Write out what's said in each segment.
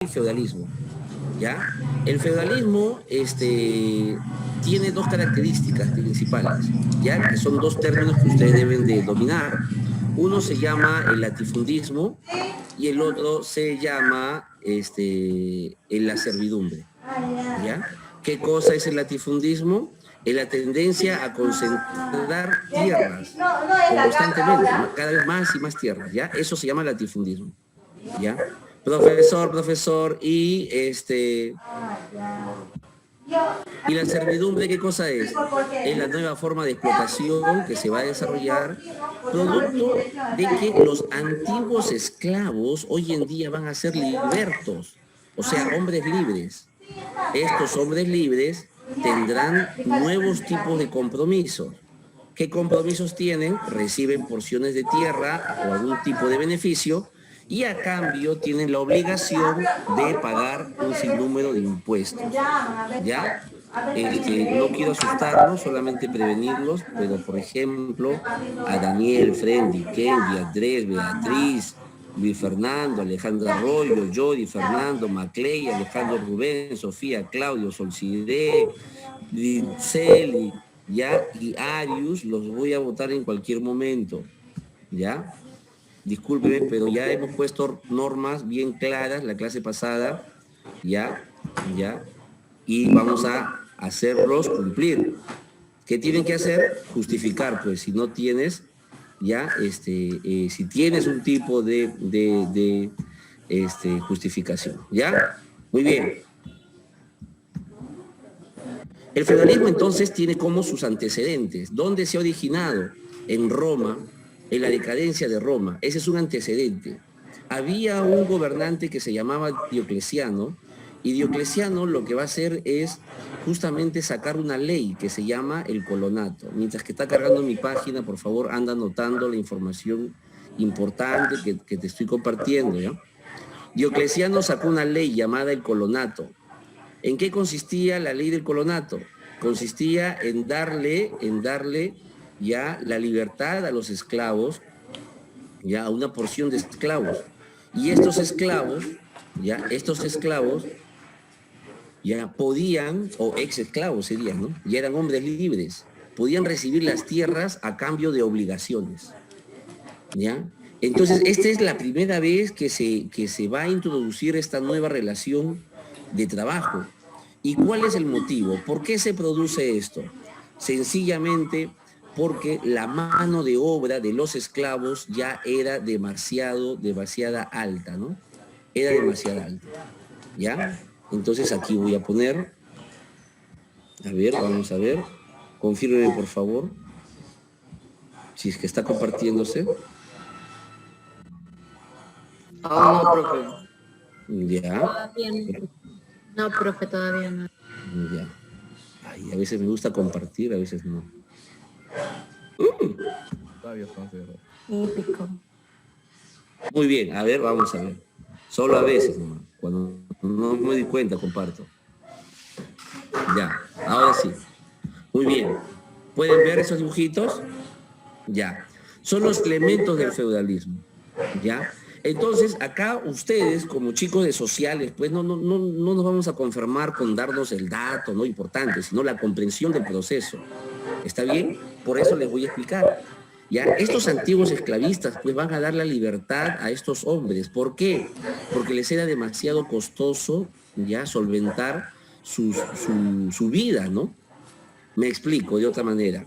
el feudalismo, ¿ya? El feudalismo tiene dos características principales, ¿ya? Que son dos términos que ustedes deben de dominar. Uno se llama el latifundismo y el otro se llama la servidumbre, ¿ya? ¿Qué cosa es el latifundismo? Es la tendencia a concentrar tierras constantemente, cada vez más y más tierras, ¿ya? Eso se llama latifundismo, ¿ya? Profesor, y la servidumbre, ¿qué cosa es? Es la nueva forma de explotación que se va a desarrollar, producto de que los antiguos esclavos hoy en día van a ser libertos, o sea, hombres libres. Estos hombres libres tendrán nuevos tipos de compromisos. ¿Qué compromisos tienen? Reciben porciones de tierra o algún tipo de beneficio y a cambio tienen la obligación de pagar un sinnúmero de impuestos. ¿Ya? No quiero asustarlos, solamente prevenirlos, pero por ejemplo, a Daniel, Freddy, Kenji, Andrés, Beatriz, Luis Fernando, Alejandra Arroyo, Jody, Fernando, Macley, Alejandro Rubén, Sofía, Claudio, Solcide, Linceli, ¿ya? Y Arius, los voy a votar en cualquier momento, ¿ya? Discúlpeme, pero ya hemos puesto normas bien claras la clase pasada, ¿ya? Y vamos a hacerlos cumplir. ¿Qué tienen que hacer? Justificar, pues, si no tienes, ya, si tienes un tipo de justificación, ¿ya? Muy bien. El feudalismo entonces tiene como sus antecedentes. ¿Dónde se ha originado? En Roma, en la decadencia de Roma. Ese es un antecedente. Había un gobernante que se llamaba Diocleciano, y Diocleciano lo que va a hacer es justamente sacar una ley que se llama el colonato. Mientras que está cargando mi página, por favor, anda anotando la información importante que te estoy compartiendo, ¿ya? Diocleciano sacó una ley llamada el colonato. ¿En qué consistía la ley del colonato? Consistía en darle ya la libertad a los esclavos, ya a una porción de esclavos. Y estos esclavos ya podían, o ex esclavos serían, ¿no? Ya eran hombres libres, podían recibir las tierras a cambio de obligaciones, ¿ya? Entonces, esta es la primera vez que se va a introducir esta nueva relación de trabajo. ¿Y cuál es el motivo? ¿Por qué se produce esto? Sencillamente porque la mano de obra de los esclavos ya era demasiada alta, ¿no? Era demasiado alta, ¿ya? Entonces aquí voy a poner, a ver, vamos a ver, confírmeme por favor, si es que está compartiéndose. Oh, no, profe. Ya. Todavía no. No, profe, todavía no. Ya. Ay, a veces me gusta compartir, a veces no. Todavía está cerrado. Típico. Muy bien, a ver, vamos a ver. Solo a veces nomás. Cuando no me di cuenta, comparto. Ya, ahora sí. Muy bien. ¿Pueden ver esos dibujitos? Ya. Son los elementos del feudalismo. ¿Ya? Entonces, acá ustedes, como chicos de sociales, pues no nos vamos a conformar con darnos el dato, no importante, sino la comprensión del proceso. ¿Está bien? Por eso les voy a explicar. ¿Ya? Estos antiguos esclavistas pues van a dar la libertad a estos hombres. ¿Por qué? Porque les era demasiado costoso ya solventar su vida, ¿no? Me explico de otra manera.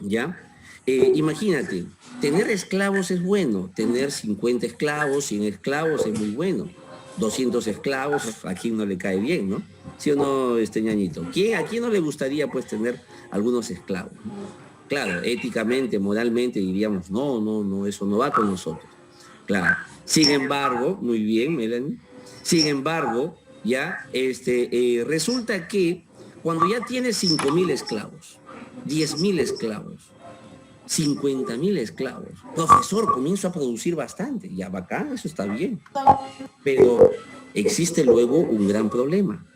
¿Ya? Imagínate, tener esclavos es bueno, tener 50 esclavos, 100 esclavos es muy bueno. 200 esclavos, a quién no le cae bien, ¿no? ¿Sí o no, ñañito? ¿A quién no le gustaría pues tener algunos esclavos? Claro, éticamente, moralmente diríamos, no, eso no va con nosotros. Claro. Sin embargo, muy bien, Melanie. Sin embargo, ya, resulta que cuando ya tienes 5.000 esclavos, 10.000 esclavos, 50.000 esclavos, profesor, comienzo a producir bastante, ya bacán, eso está bien. Pero existe luego un gran problema.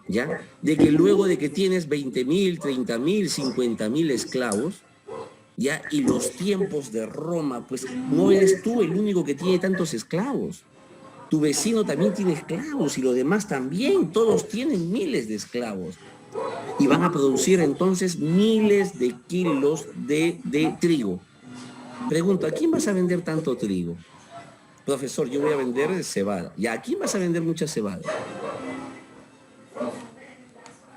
¿Ya? De que luego de que tienes 20.000, 30.000, 50.000 esclavos, ¿ya? Y los tiempos de Roma, pues no eres tú el único que tiene tantos esclavos. Tu vecino también tiene esclavos y los demás también. Todos tienen miles de esclavos. Y van a producir entonces miles de kilos de trigo. Pregunto, ¿a quién vas a vender tanto trigo? Profesor, yo voy a vender cebada. ¿Y a quién vas a vender mucha cebada?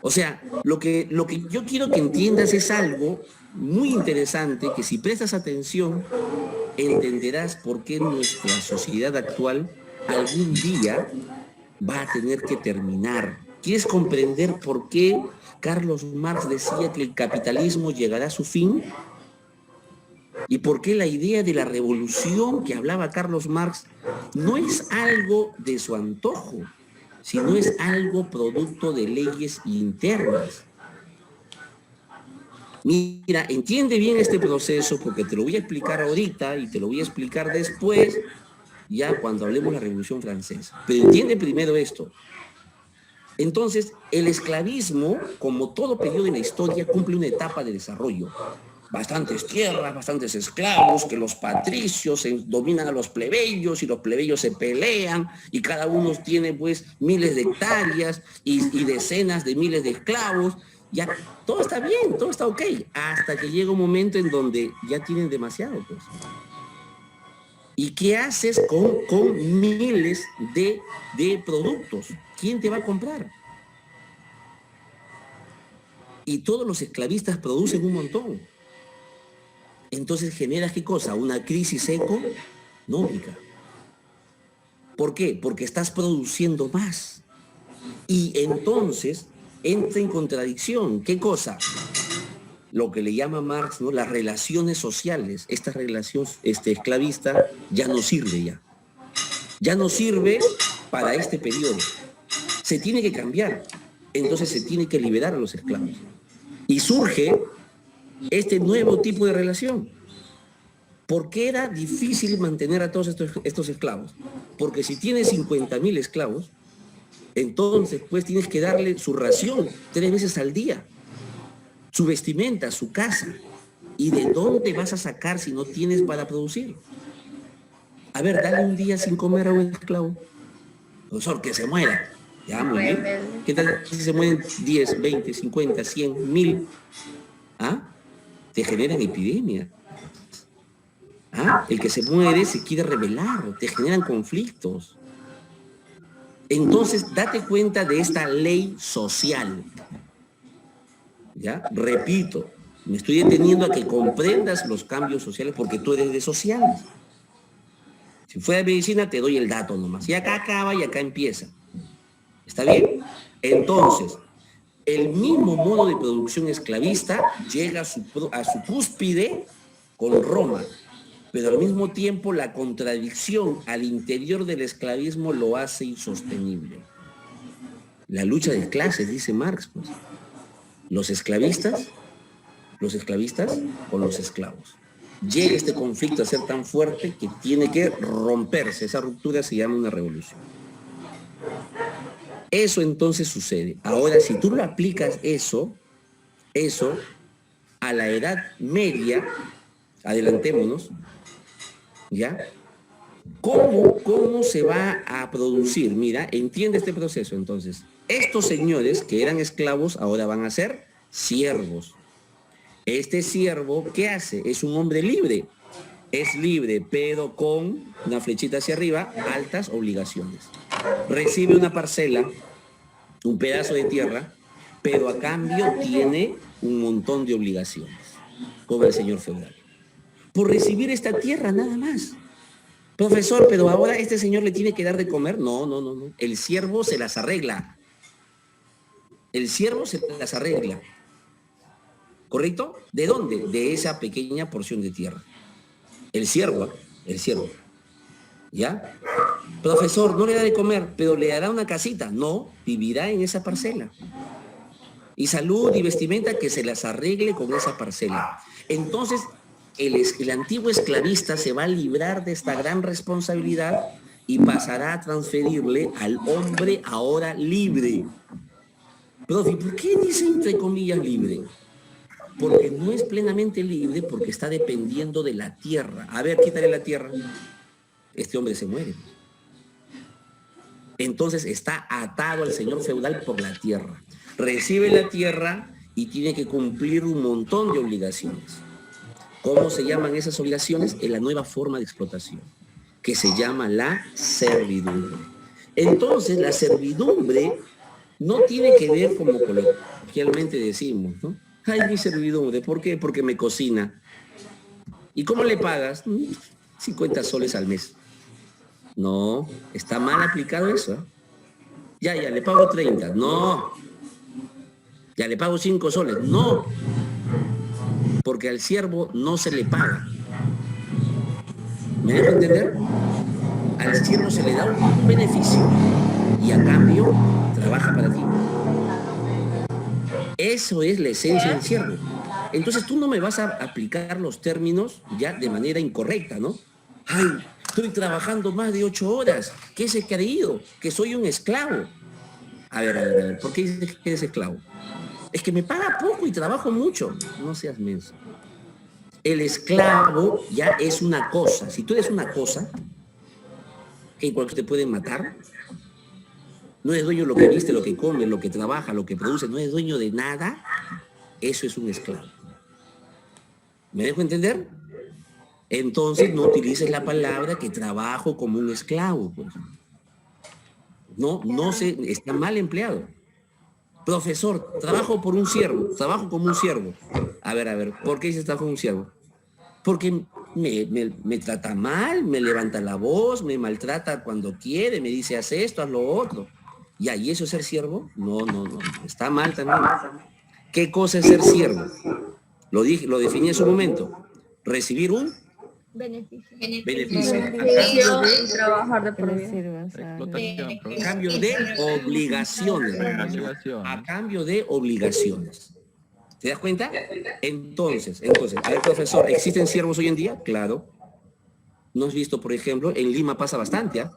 O sea, lo que yo quiero que entiendas es algo muy interesante que si prestas atención entenderás por qué nuestra sociedad actual algún día va a tener que terminar. ¿Quieres comprender por qué Carlos Marx decía que el capitalismo llegará a su fin? ¿Y por qué la idea de la revolución que hablaba Carlos Marx no es algo de su antojo, sino es algo producto de leyes internas? Mira, entiende bien este proceso porque te lo voy a explicar ahorita y te lo voy a explicar después, ya cuando hablemos de la Revolución Francesa. Pero entiende primero esto. Entonces, el esclavismo, como todo periodo en la historia, cumple una etapa de desarrollo. Bastantes tierras, bastantes esclavos, que los patricios dominan a los plebeyos y los plebeyos se pelean y cada uno tiene pues miles de hectáreas y decenas de miles de esclavos. Ya todo está bien, todo está ok, hasta que llega un momento en donde ya tienen demasiado, pues. ¿Y qué haces con miles de productos? ¿Quién te va a comprar? Y todos los esclavistas producen un montón. Entonces generas ¿qué cosa? Una crisis económica. ¿Por qué? Porque estás produciendo más. Y entonces entra en contradicción. ¿Qué cosa? Lo que le llama Marx, ¿no? Las relaciones sociales. Esta relación esclavista ya no sirve ya. Ya no sirve para este periodo. Se tiene que cambiar. Entonces se tiene que liberar a los esclavos. Y surge este nuevo tipo de relación. ¿Por qué era difícil mantener a todos estos esclavos? Porque si tienes 50.000 esclavos, entonces pues tienes que darle su ración 3 veces al día, su vestimenta, su casa. ¿Y de dónde vas a sacar si no tienes para producir? A ver, dale un día sin comer a un esclavo. Profesor, que se muera. Ya, muy bien. ¿Qué tal si se mueren 10, 20, 50, 100, 1000? ¿Ah? Te generan epidemias. ¿Ah? El que se muere se quiere rebelar, te generan conflictos. Entonces, date cuenta de esta ley social. ¿Ya? Repito, me estoy deteniendo a que comprendas los cambios sociales porque tú eres de sociales. Si fuera de medicina, te doy el dato nomás. Y acá acaba y acá empieza. ¿Está bien? Entonces, el mismo modo de producción esclavista llega a su cúspide con Roma. Pero al mismo tiempo la contradicción al interior del esclavismo lo hace insostenible. La lucha de clases, dice Marx, pues. Los esclavistas con los esclavos. Llega este conflicto a ser tan fuerte que tiene que romperse. Esa ruptura se llama una revolución. Eso entonces sucede. Ahora, si tú lo aplicas eso a la Edad Media, adelantémonos, ¿ya? ¿Cómo se va a producir? Mira, entiende este proceso entonces. Estos señores que eran esclavos ahora van a ser siervos. Este siervo, ¿qué hace? Es un hombre libre. Es libre, pero con una flechita hacia arriba, altas obligaciones. Recibe una parcela, un pedazo de tierra, pero a cambio tiene un montón de obligaciones con el señor feudal. Por recibir esta tierra nada más. Profesor, pero ahora este señor le tiene que dar de comer. No. El siervo se las arregla. El siervo se las arregla. ¿Correcto? ¿De dónde? De esa pequeña porción de tierra. El siervo. ¿Ya? Profesor, no le da de comer, pero le dará una casita. No, vivirá en esa parcela. Y salud y vestimenta que se las arregle con esa parcela. Entonces, el antiguo esclavista se va a librar de esta gran responsabilidad y pasará a transferirle al hombre ahora libre. Profe, ¿por qué dice entre comillas libre? Porque no es plenamente libre porque está dependiendo de la tierra. A ver, quítale la tierra. Este hombre se muere. Entonces está atado al señor feudal por la tierra. Recibe la tierra y tiene que cumplir un montón de obligaciones. ¿Cómo se llaman esas obligaciones? En la nueva forma de explotación, que se llama la servidumbre. Entonces, la servidumbre no tiene que ver como coloquialmente decimos, ¿no? Ay, mi servidumbre, ¿por qué? Porque me cocina. ¿Y cómo le pagas? 50 soles al mes. No, está mal aplicado eso, ¿eh? Ya, le pago 30. No. Ya le pago 5 soles. No. Porque al siervo no se le paga. ¿Me dejo entender? Al siervo se le da un beneficio y a cambio trabaja para ti. Eso es la esencia del siervo. Entonces tú no me vas a aplicar los términos ya de manera incorrecta, ¿no? Ay, estoy trabajando más de 8 horas. ¿Qué se ha creído? Que soy un esclavo. A ver, ¿por qué dices que eres esclavo? Es que me paga poco y trabajo mucho. No seas menso. El esclavo ya es una cosa. Si tú eres una cosa, que igual te pueden matar, no eres dueño de lo que viste, lo que come, lo que trabaja, lo que produce, no eres dueño de nada, eso es un esclavo. ¿Me dejo entender? Entonces no utilices la palabra que trabajo como un esclavo, pues. No está mal empleado. Profesor, trabajo por un siervo, trabajo como un siervo. A ver, ¿por qué dices trabajo como un siervo? Porque me trata mal, me levanta la voz, me maltrata cuando quiere, me dice haz esto, haz lo otro. Ya, ¿y eso es ser siervo? No, está mal también. ¿Qué cosa es ser siervo? Lo definí en su momento. Recibir un beneficio. Trabajar de por Que le vida. sirvas a alguien. A cambio de obligaciones. A cambio de obligaciones. ¿Te das cuenta? Entonces, a ver, profesor, ¿existen siervos hoy en día? Claro. ¿No has visto, por ejemplo, en Lima pasa bastante, ¿ah?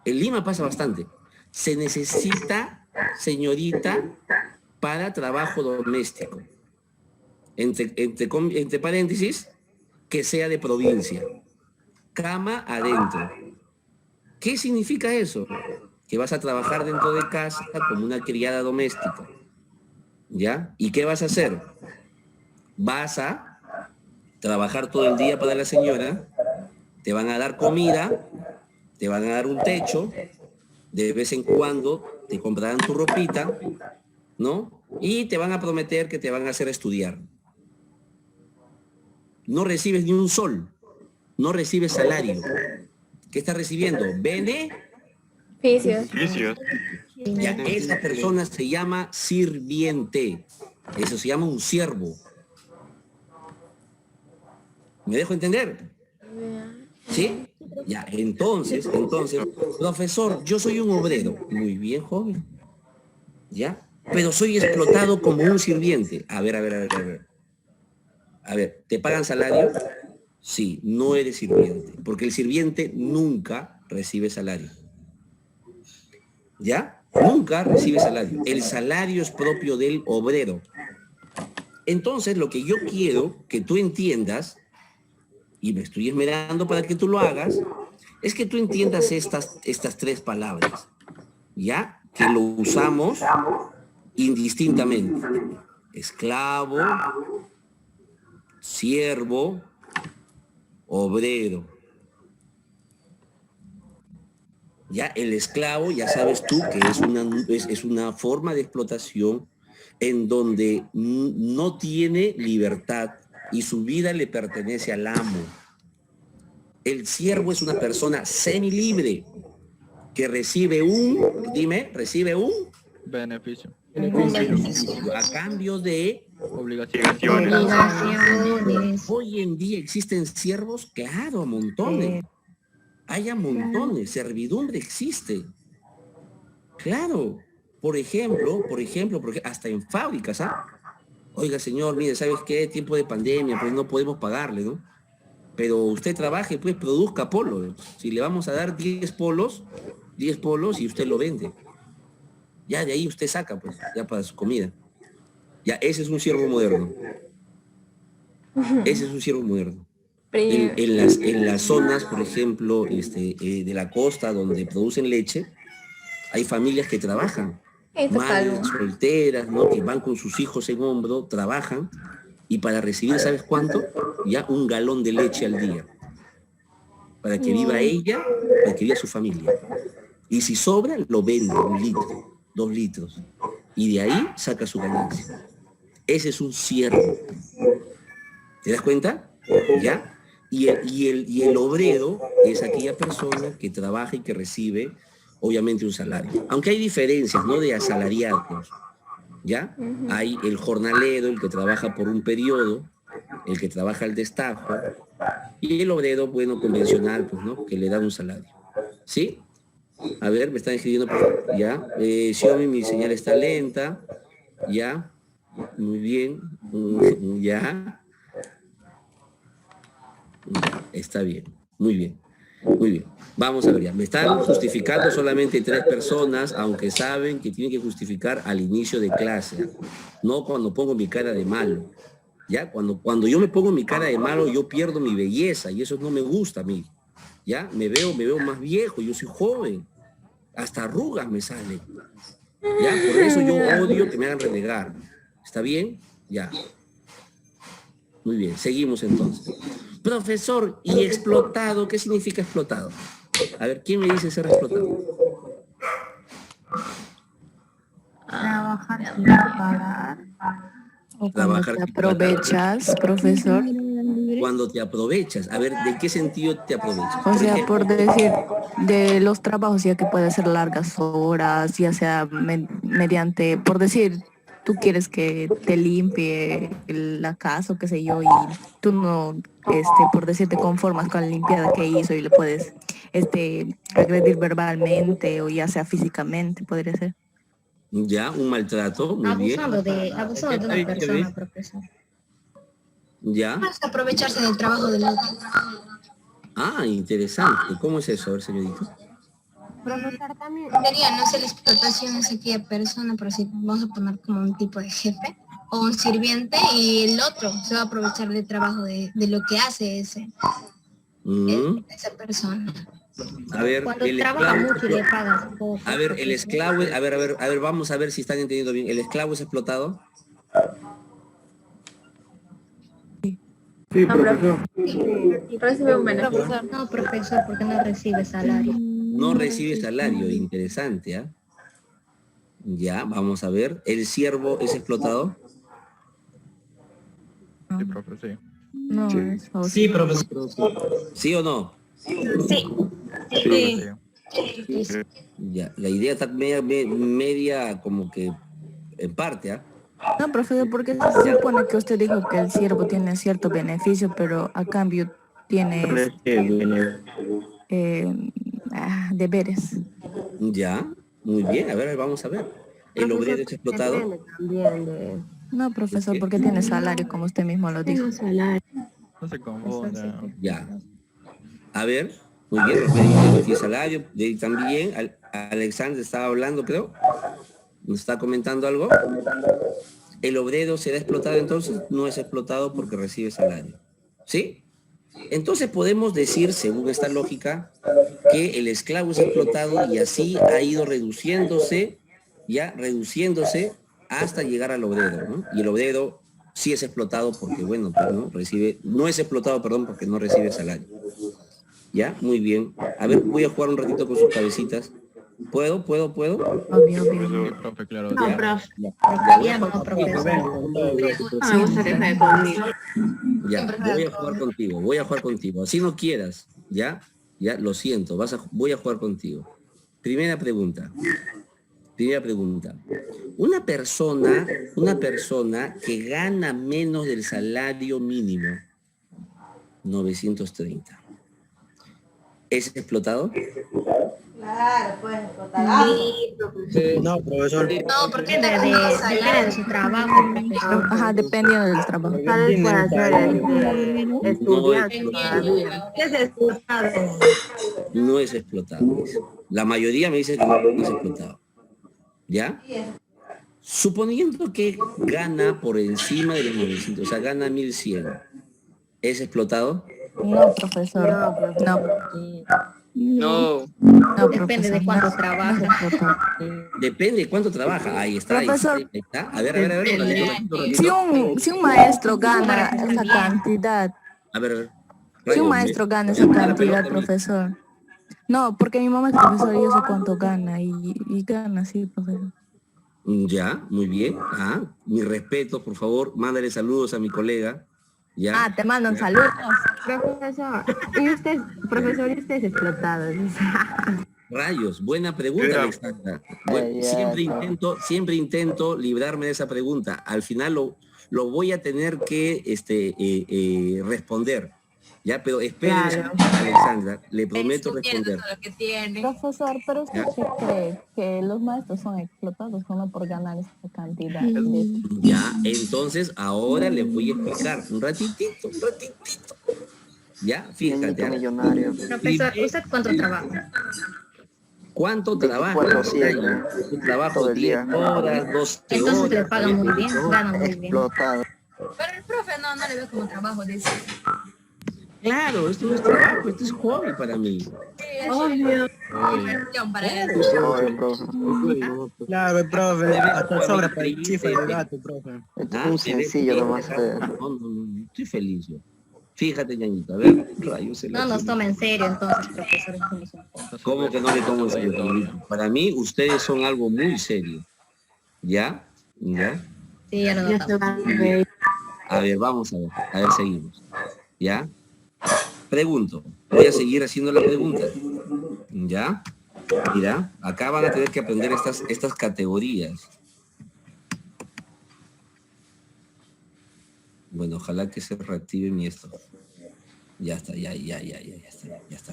En Lima pasa bastante. Se necesita, señorita, para trabajo doméstico. Entre paréntesis, que sea de provincia. Cama adentro. ¿Qué significa eso? Que vas a trabajar dentro de casa como una criada doméstica. ¿Ya? ¿Y qué vas a hacer? Vas a trabajar todo el día para la señora, te van a dar comida, te van a dar un techo, de vez en cuando te comprarán tu ropita, ¿no? Y te van a prometer que te van a hacer estudiar. No recibes ni un sol, no recibes salario. ¿Qué estás recibiendo? Beneficios. Ya, esa persona se llama sirviente. Eso se llama un siervo. ¿Me dejo entender? ¿Sí? Ya, entonces, profesor, yo soy un obrero. Muy bien, joven. ¿Ya? Pero soy explotado como un sirviente. A ver. A ver, ¿te pagan salario? Sí, no eres sirviente. Porque el sirviente nunca recibe salario. ¿Ya? Nunca recibe salario. El salario es propio del obrero. Entonces, lo que yo quiero que tú entiendas, y me estoy esmerando para que tú lo hagas, es que tú entiendas estas 3 palabras, ¿ya? Que lo usamos indistintamente. Esclavo, siervo, obrero. Ya el esclavo, ya sabes tú que es una forma de explotación en donde no tiene libertad y su vida le pertenece al amo. El siervo es una persona semilibre que recibe recibe un Beneficio. a cambio de Obligaciones. Obligaciones. hoy en día existen siervos, claro, a montones. Hay a montones, servidumbre existe. Claro, por ejemplo, porque hasta en fábricas, ¿ah? Oiga, señor, mire, ¿sabes qué? Tiempo de pandemia, pues no podemos pagarle, ¿no? Pero usted trabaje, pues produzca polos. Si le vamos a dar 10 polos y usted lo vende. Ya de ahí usted saca, pues, ya para su comida. Ya, ese es un siervo moderno. Ese es un siervo moderno. En las zonas, por ejemplo, de la costa donde producen leche, Hay familias que trabajan, Esto es madres algo. solteras, ¿no? Que van con sus hijos en hombro, trabajan, y para recibir, ¿sabes cuánto? Ya 1 galón de leche al día. Para que viva ella, para que viva su familia. Y si sobra, lo vende, 1 litro, 2 litros. Y de ahí saca su ganancia. Ese es un siervo. ¿Te das cuenta? ¿Ya? Y el obrero es aquella persona que trabaja y que recibe, obviamente, un salario. Aunque hay diferencias, ¿no? De asalariados, ¿ya? Hay el jornalero, el que trabaja por un periodo, el que trabaja al destajo, y el obrero, bueno, convencional, pues, ¿no? Que le da un salario. ¿Sí? A ver, me están escribiendo, por favor. Ya. Xiaomi, mi señal está lenta. Ya. Muy bien. Ya. Está bien. Muy bien. Muy bien. Vamos a ver ya. Me están justificando solamente 3 personas, aunque saben que tienen que justificar al inicio de clase. No cuando pongo mi cara de malo. ¿Ya? Cuando yo me pongo mi cara de malo, yo pierdo mi belleza y eso no me gusta a mí. ¿Ya? Me veo más viejo, yo soy joven. Hasta arrugas me salen. ¿Ya? Por eso yo odio que me hagan renegar. ¿Está bien? Ya. Muy bien, seguimos entonces. Profesor, ¿y explotado? ¿Qué significa explotado? A ver, ¿quién me dice ser explotado? Trabajar sin pagar. O cuando Trabajar te sin pagar. aprovechas, profesor. Cuando te aprovechas. A ver, ¿de qué sentido te aprovechas? O sea, ejemplo, por decir, de los trabajos, ya que puede ser largas horas, ya sea mediante, por decir, tú quieres que te limpie la casa o qué sé yo, y tú no, por decir, te conformas con la limpieza que hizo y le puedes, agredir verbalmente o ya sea físicamente, podría ser. ya, un maltrato, muy bien. Abusando de una persona, profesor. Ya. Es aprovecharse del trabajo del otro. Ah, interesante. ¿Cómo es eso? A ver, señorito. Profesor, también sería, no sé, la explotación es aquella persona, pero si vamos a poner como un tipo de jefe o un sirviente y el otro se va a aprovechar del trabajo de lo que hace esa persona. A ver, Cuando el trabaja esclavo. mucho y le pagas poco. A ver, el esclavo, a ver, vamos a ver si están entendiendo bien. ¿El esclavo es explotado? Sí, profesor. Recibe un beneficio. Profesor, no, profesor, porque no recibe salario. No recibe salario, interesante, ¿ah? Ya, vamos a ver. ¿El siervo es explotado? Sí, profe, sí. No, eso Sí, profesor. ¿Sí o no? Sí. Profe, sí. Ya, la idea está media como que en parte, ¿ah? No, profesor, porque se supone que usted dijo que el siervo tiene cierto beneficio, pero a cambio tiene deberes. Ya, muy bien. A ver, vamos a ver. ¿El obrero es explotado? No, profesor, porque tiene salario, como usted mismo lo dijo. No se confunda. Ya. A ver, muy bien. Los médicos tienen salario. De ahí también, Alexander estaba hablando, creo. ¿Nos está comentando algo? ¿El obrero será explotado entonces? No es explotado porque recibe salario. ¿Sí? Entonces podemos decir, según esta lógica, que el esclavo es explotado y así ha ido reduciéndose, ya reduciéndose hasta llegar al obrero, ¿no? Y el obrero sí es explotado porque, bueno, pues, no es explotado, perdón, porque no recibe salario. ¿Ya? Muy bien. A ver, voy a jugar un ratito con sus cabecitas. ¿Puedo? Obvio, Sí, obvio. profe, claro. No, Ya. profe. Ya, No, profesor. No me gusta que juegue conmigo. ya, voy a jugar contigo. Así no quieras, ¿ya? Ya, lo siento, voy a jugar contigo. Primera pregunta. Una persona que gana menos del salario mínimo, 930, ¿es explotado? No, profesor. No, porque Depende de su trabajo, profesor. Ajá, dependiendo del trabajo. No es explotado. Dice. La mayoría me dice que no es explotado. ¿Ya? Suponiendo que gana por encima de los 900, o sea, gana 1100, ¿es explotado? No, profesor. No. No. No, Depende de profesor, cuánto no es trabaja. explotado. Depende de cuánto trabaja. Ahí está, Profesor. ahí está. A ver, un ratito. Si un maestro gana Para que esté esa bien. cantidad, A ver. si un Rayo, maestro me- gana me esa gusta la cantidad, pelota, profesor. No, porque mi mamá es profesora y yo sé cuánto gana y gana, sí, profesor. Ya, muy bien. Ah, mi respeto, por favor, mándale saludos a mi colega. Ya. Ah, te mandan Ya. saludos. Profesor, y usted, profesor, y usted es explotado. Rayos, buena pregunta, Era- Alexandra. Bueno, siempre intento librarme de esa pregunta. Al final lo voy a tener que responder. Ya, pero esperen, Claro. Alexandra, le prometo responder. Profesor, pero ¿usted ¿Ya? qué cree? ¿Que los maestros son explotados solo por ganar esta cantidad? Ya, entonces ahora les voy a explicar un ratitito. Ya, fíjate. ¿Ah? millonario. Profesor, ¿usted cuánto trabaja? ¿Cuánto trabaja? 24/7. Yo trabajo Todo el 10 día. horas, 12 Entonces horas. le pagan muy bien, ganan muy bien. Explotado. Pero el profe no le ve como trabajo, dice. Claro, esto no es trabajo, esto es hobby para mí. Diversión para él. Oye, profe. Claro, profe, hasta sobra para el Feliz chifre de- de gato, profe. Esto Ah, es un te ves sencillo bien, nomás. no, estoy feliz yo. Fíjate, ñañita, a ver, rayos. No nos toma en serio entonces, profesor. Somos un poco. ¿Cómo que no le tomo en serio, ñañita? Para mí, ustedes son algo muy serio. ¿Ya? ¿Ya? Sí, ya lo notamos. A ver, vamos a ver, seguimos. ¿Ya? Pregunto, voy a seguir haciendo la pregunta. ¿Ya? Mira, acá van a tener que aprender estas categorías. Bueno, ojalá que se reactive mi esto. Ya está, ya está.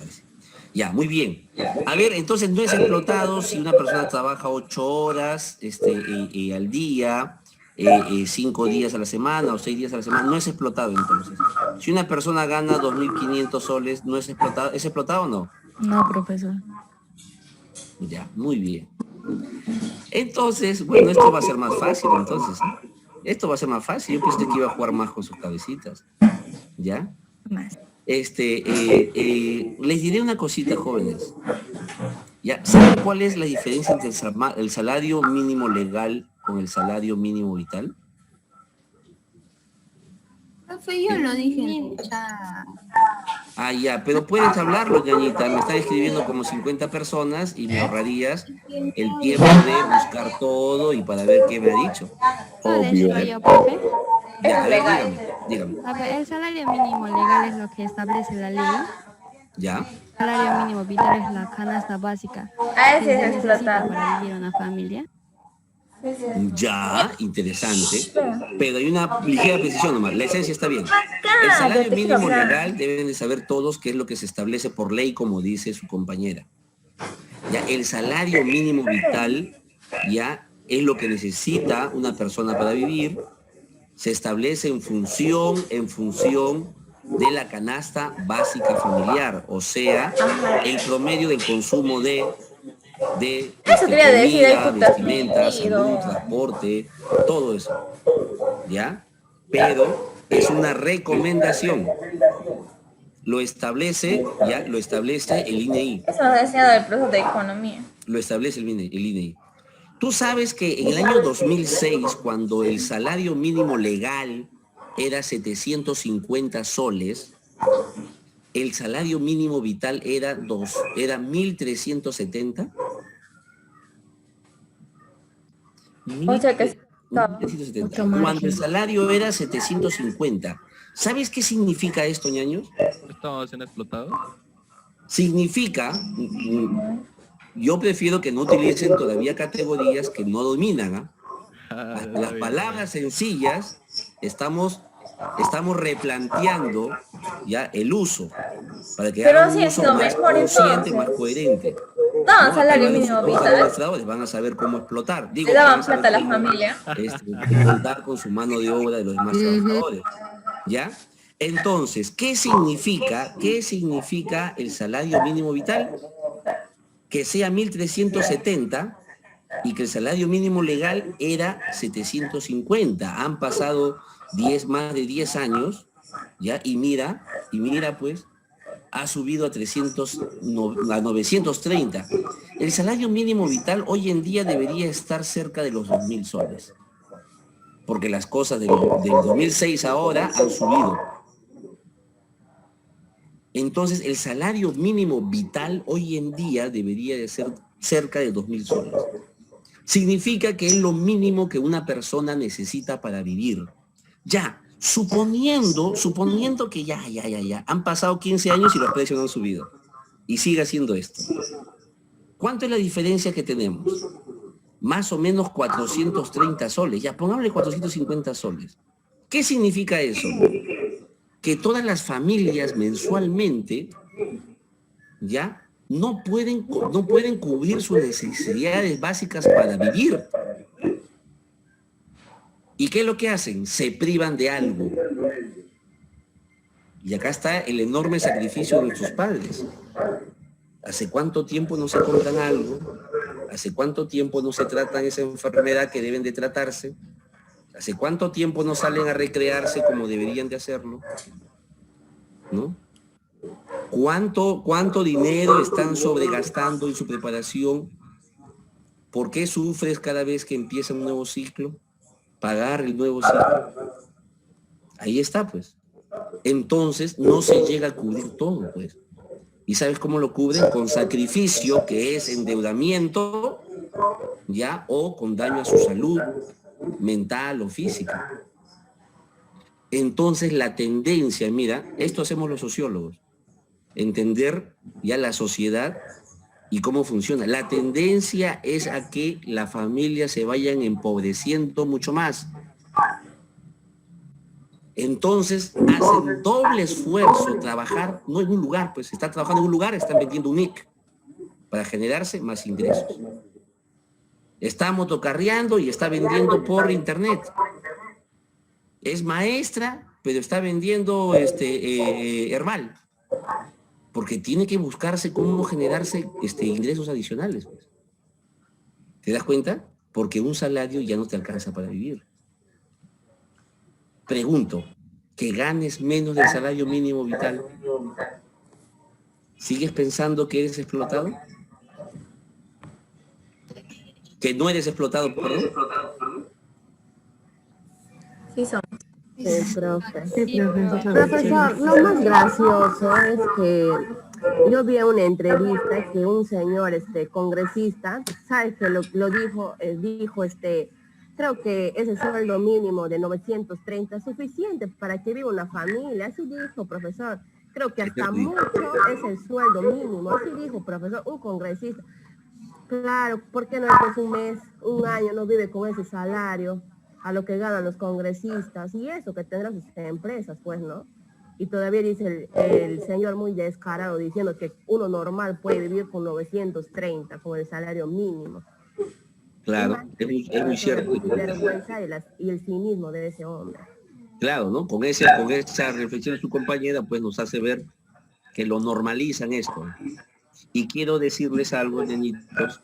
Ya, muy bien. A ver, entonces no es explotado si una persona trabaja 8 horas al día, 5 días a la semana o 6 días a la semana. No es explotado entonces. Si una persona gana 2.500 soles, ¿no es explotado? ¿Es explotado o no? No, profesor. Ya, muy bien. Entonces, bueno, esto va a ser más fácil entonces. Esto va a ser más fácil. Yo pensé que iba a jugar más con sus cabecitas. ¿Ya? Más. Les diré una cosita, jóvenes. ¿Ya? ¿Saben cuál es la diferencia entre el salario mínimo legal con el salario mínimo vital? Profe, yo lo dije en el chat. Ah, ya, pero puedes hablarlo, ñañita. Me están escribiendo como 50 personas y me ahorrarías el tiempo de buscar todo y para ver qué me ha dicho. Obvio. Yo, profe. Ya, a ver, dígame. A ver, el salario mínimo legal es lo que establece la ley. ¿Ya? El salario mínimo vital es la canasta básica Ah, que ese se es necesita explotado. para vivir una familia. Ya, interesante. Pero hay una ligera precisión nomás. La esencia está bien. El salario mínimo legal deben de saber todos qué es lo que se establece por ley, como dice su compañera. Ya, el salario mínimo vital ya es lo que necesita una persona para vivir. Se establece en función de la canasta básica familiar, o sea, el promedio del consumo de quería decir, comida, ay, puta, vestimenta, sentido. salud, transporte, todo eso, ¿ya? Pero es una recomendación. Lo establece el INEI. Eso nos ha enseñado el proceso de economía. Lo establece el INEI. Tú sabes que en el año 2006, cuando el salario mínimo legal era 750 soles, el salario mínimo vital era 1.370. O sea que 1.370. Cuando el salario era 750. ¿Sabes qué significa esto, ñaños? ¿Estamos siendo explotados? Significa, yo prefiero que no utilicen todavía categorías que no dominan. Las palabras sencillas, estamos replanteando ya el uso, para que Pero hagan sí un es uso lo más mejor, consciente, entonces. más coherente. No, salario Los mínimo vital. administradores van a saber cómo explotar. Le daban van a saber plata a la cómo, familia. contar con su mano de obra de los demás trabajadores. ¿Ya? Entonces, ¿qué significa el salario mínimo vital? Que sea 1.370 y que el salario mínimo legal era 750. Han pasado más de 10 años, ¿ya? Y mira, pues, ha subido a 930. El salario mínimo vital hoy en día debería estar cerca de los 2.000 soles. Porque las cosas del 2006 ahora han subido. Entonces, el salario mínimo vital hoy en día debería de ser cerca de 2.000 soles. Significa que es lo mínimo que una persona necesita para vivir. Ya, suponiendo que ya, han pasado 15 años y los precios no han subido. Y sigue haciendo esto. ¿Cuánto es la diferencia que tenemos? Más o menos 430 soles. Ya, pongámosle 450 soles. ¿Qué significa eso? Que todas las familias mensualmente, ya, no pueden cubrir sus necesidades básicas para vivir. ¿Y qué es lo que hacen? Se privan de algo. Y acá está el enorme sacrificio de nuestros padres. ¿Hace cuánto tiempo no se compran algo? ¿Hace cuánto tiempo no se tratan esa enfermedad que deben de tratarse? ¿Hace cuánto tiempo no salen a recrearse como deberían de hacerlo? ¿No? ¿Cuánto dinero están sobregastando en su preparación? ¿Por qué sufres cada vez que empieza un nuevo ciclo? Pagar el nuevo ciclo. Ahí está, pues. Entonces no se llega a cubrir todo, pues. ¿Y sabes cómo lo cubren? Con sacrificio, que es endeudamiento, ya, o con daño a su salud mental o física. Entonces la tendencia, mira, esto hacemos los sociólogos, entender ya la sociedad y cómo funciona. La tendencia es a que las familias se vayan empobreciendo mucho más. Entonces hacen doble esfuerzo, trabajar, no en un lugar, pues están trabajando en un lugar, están vendiendo un NIC para generarse más ingresos. Está motocarreando y está vendiendo por internet. Es maestra, pero está vendiendo herbal. Porque tiene que buscarse cómo generarse ingresos adicionales. Pues. ¿Te das cuenta? Porque un salario ya no te alcanza para vivir. Pregunto, ¿que ganes menos del salario mínimo vital? ¿Sigues pensando que eres explotado? ¿Que no eres explotado, perdón? Sí, son. Sí, profe. Sí, profesor, lo más gracioso es que yo vi en una entrevista que un señor congresista, ¿sabes que lo dijo? Creo que ese sueldo mínimo de 930 es suficiente para que viva una familia. Así dijo, profesor. Creo que hasta mucho es el sueldo mínimo. Así dijo, profesor, un congresista. Claro, ¿por qué no después un mes, un año no vive con ese salario a lo que ganan los congresistas? Y eso que tendrán sus empresas, pues, ¿no? Y todavía dice el señor muy descarado diciendo que uno normal puede vivir con 930, con el salario mínimo. Claro, es muy cierto. La vergüenza y el cinismo de ese hombre. Claro, ¿no? Con esa reflexión de su compañera, pues nos hace ver que lo normalizan esto. Y quiero decirles algo, nenitos,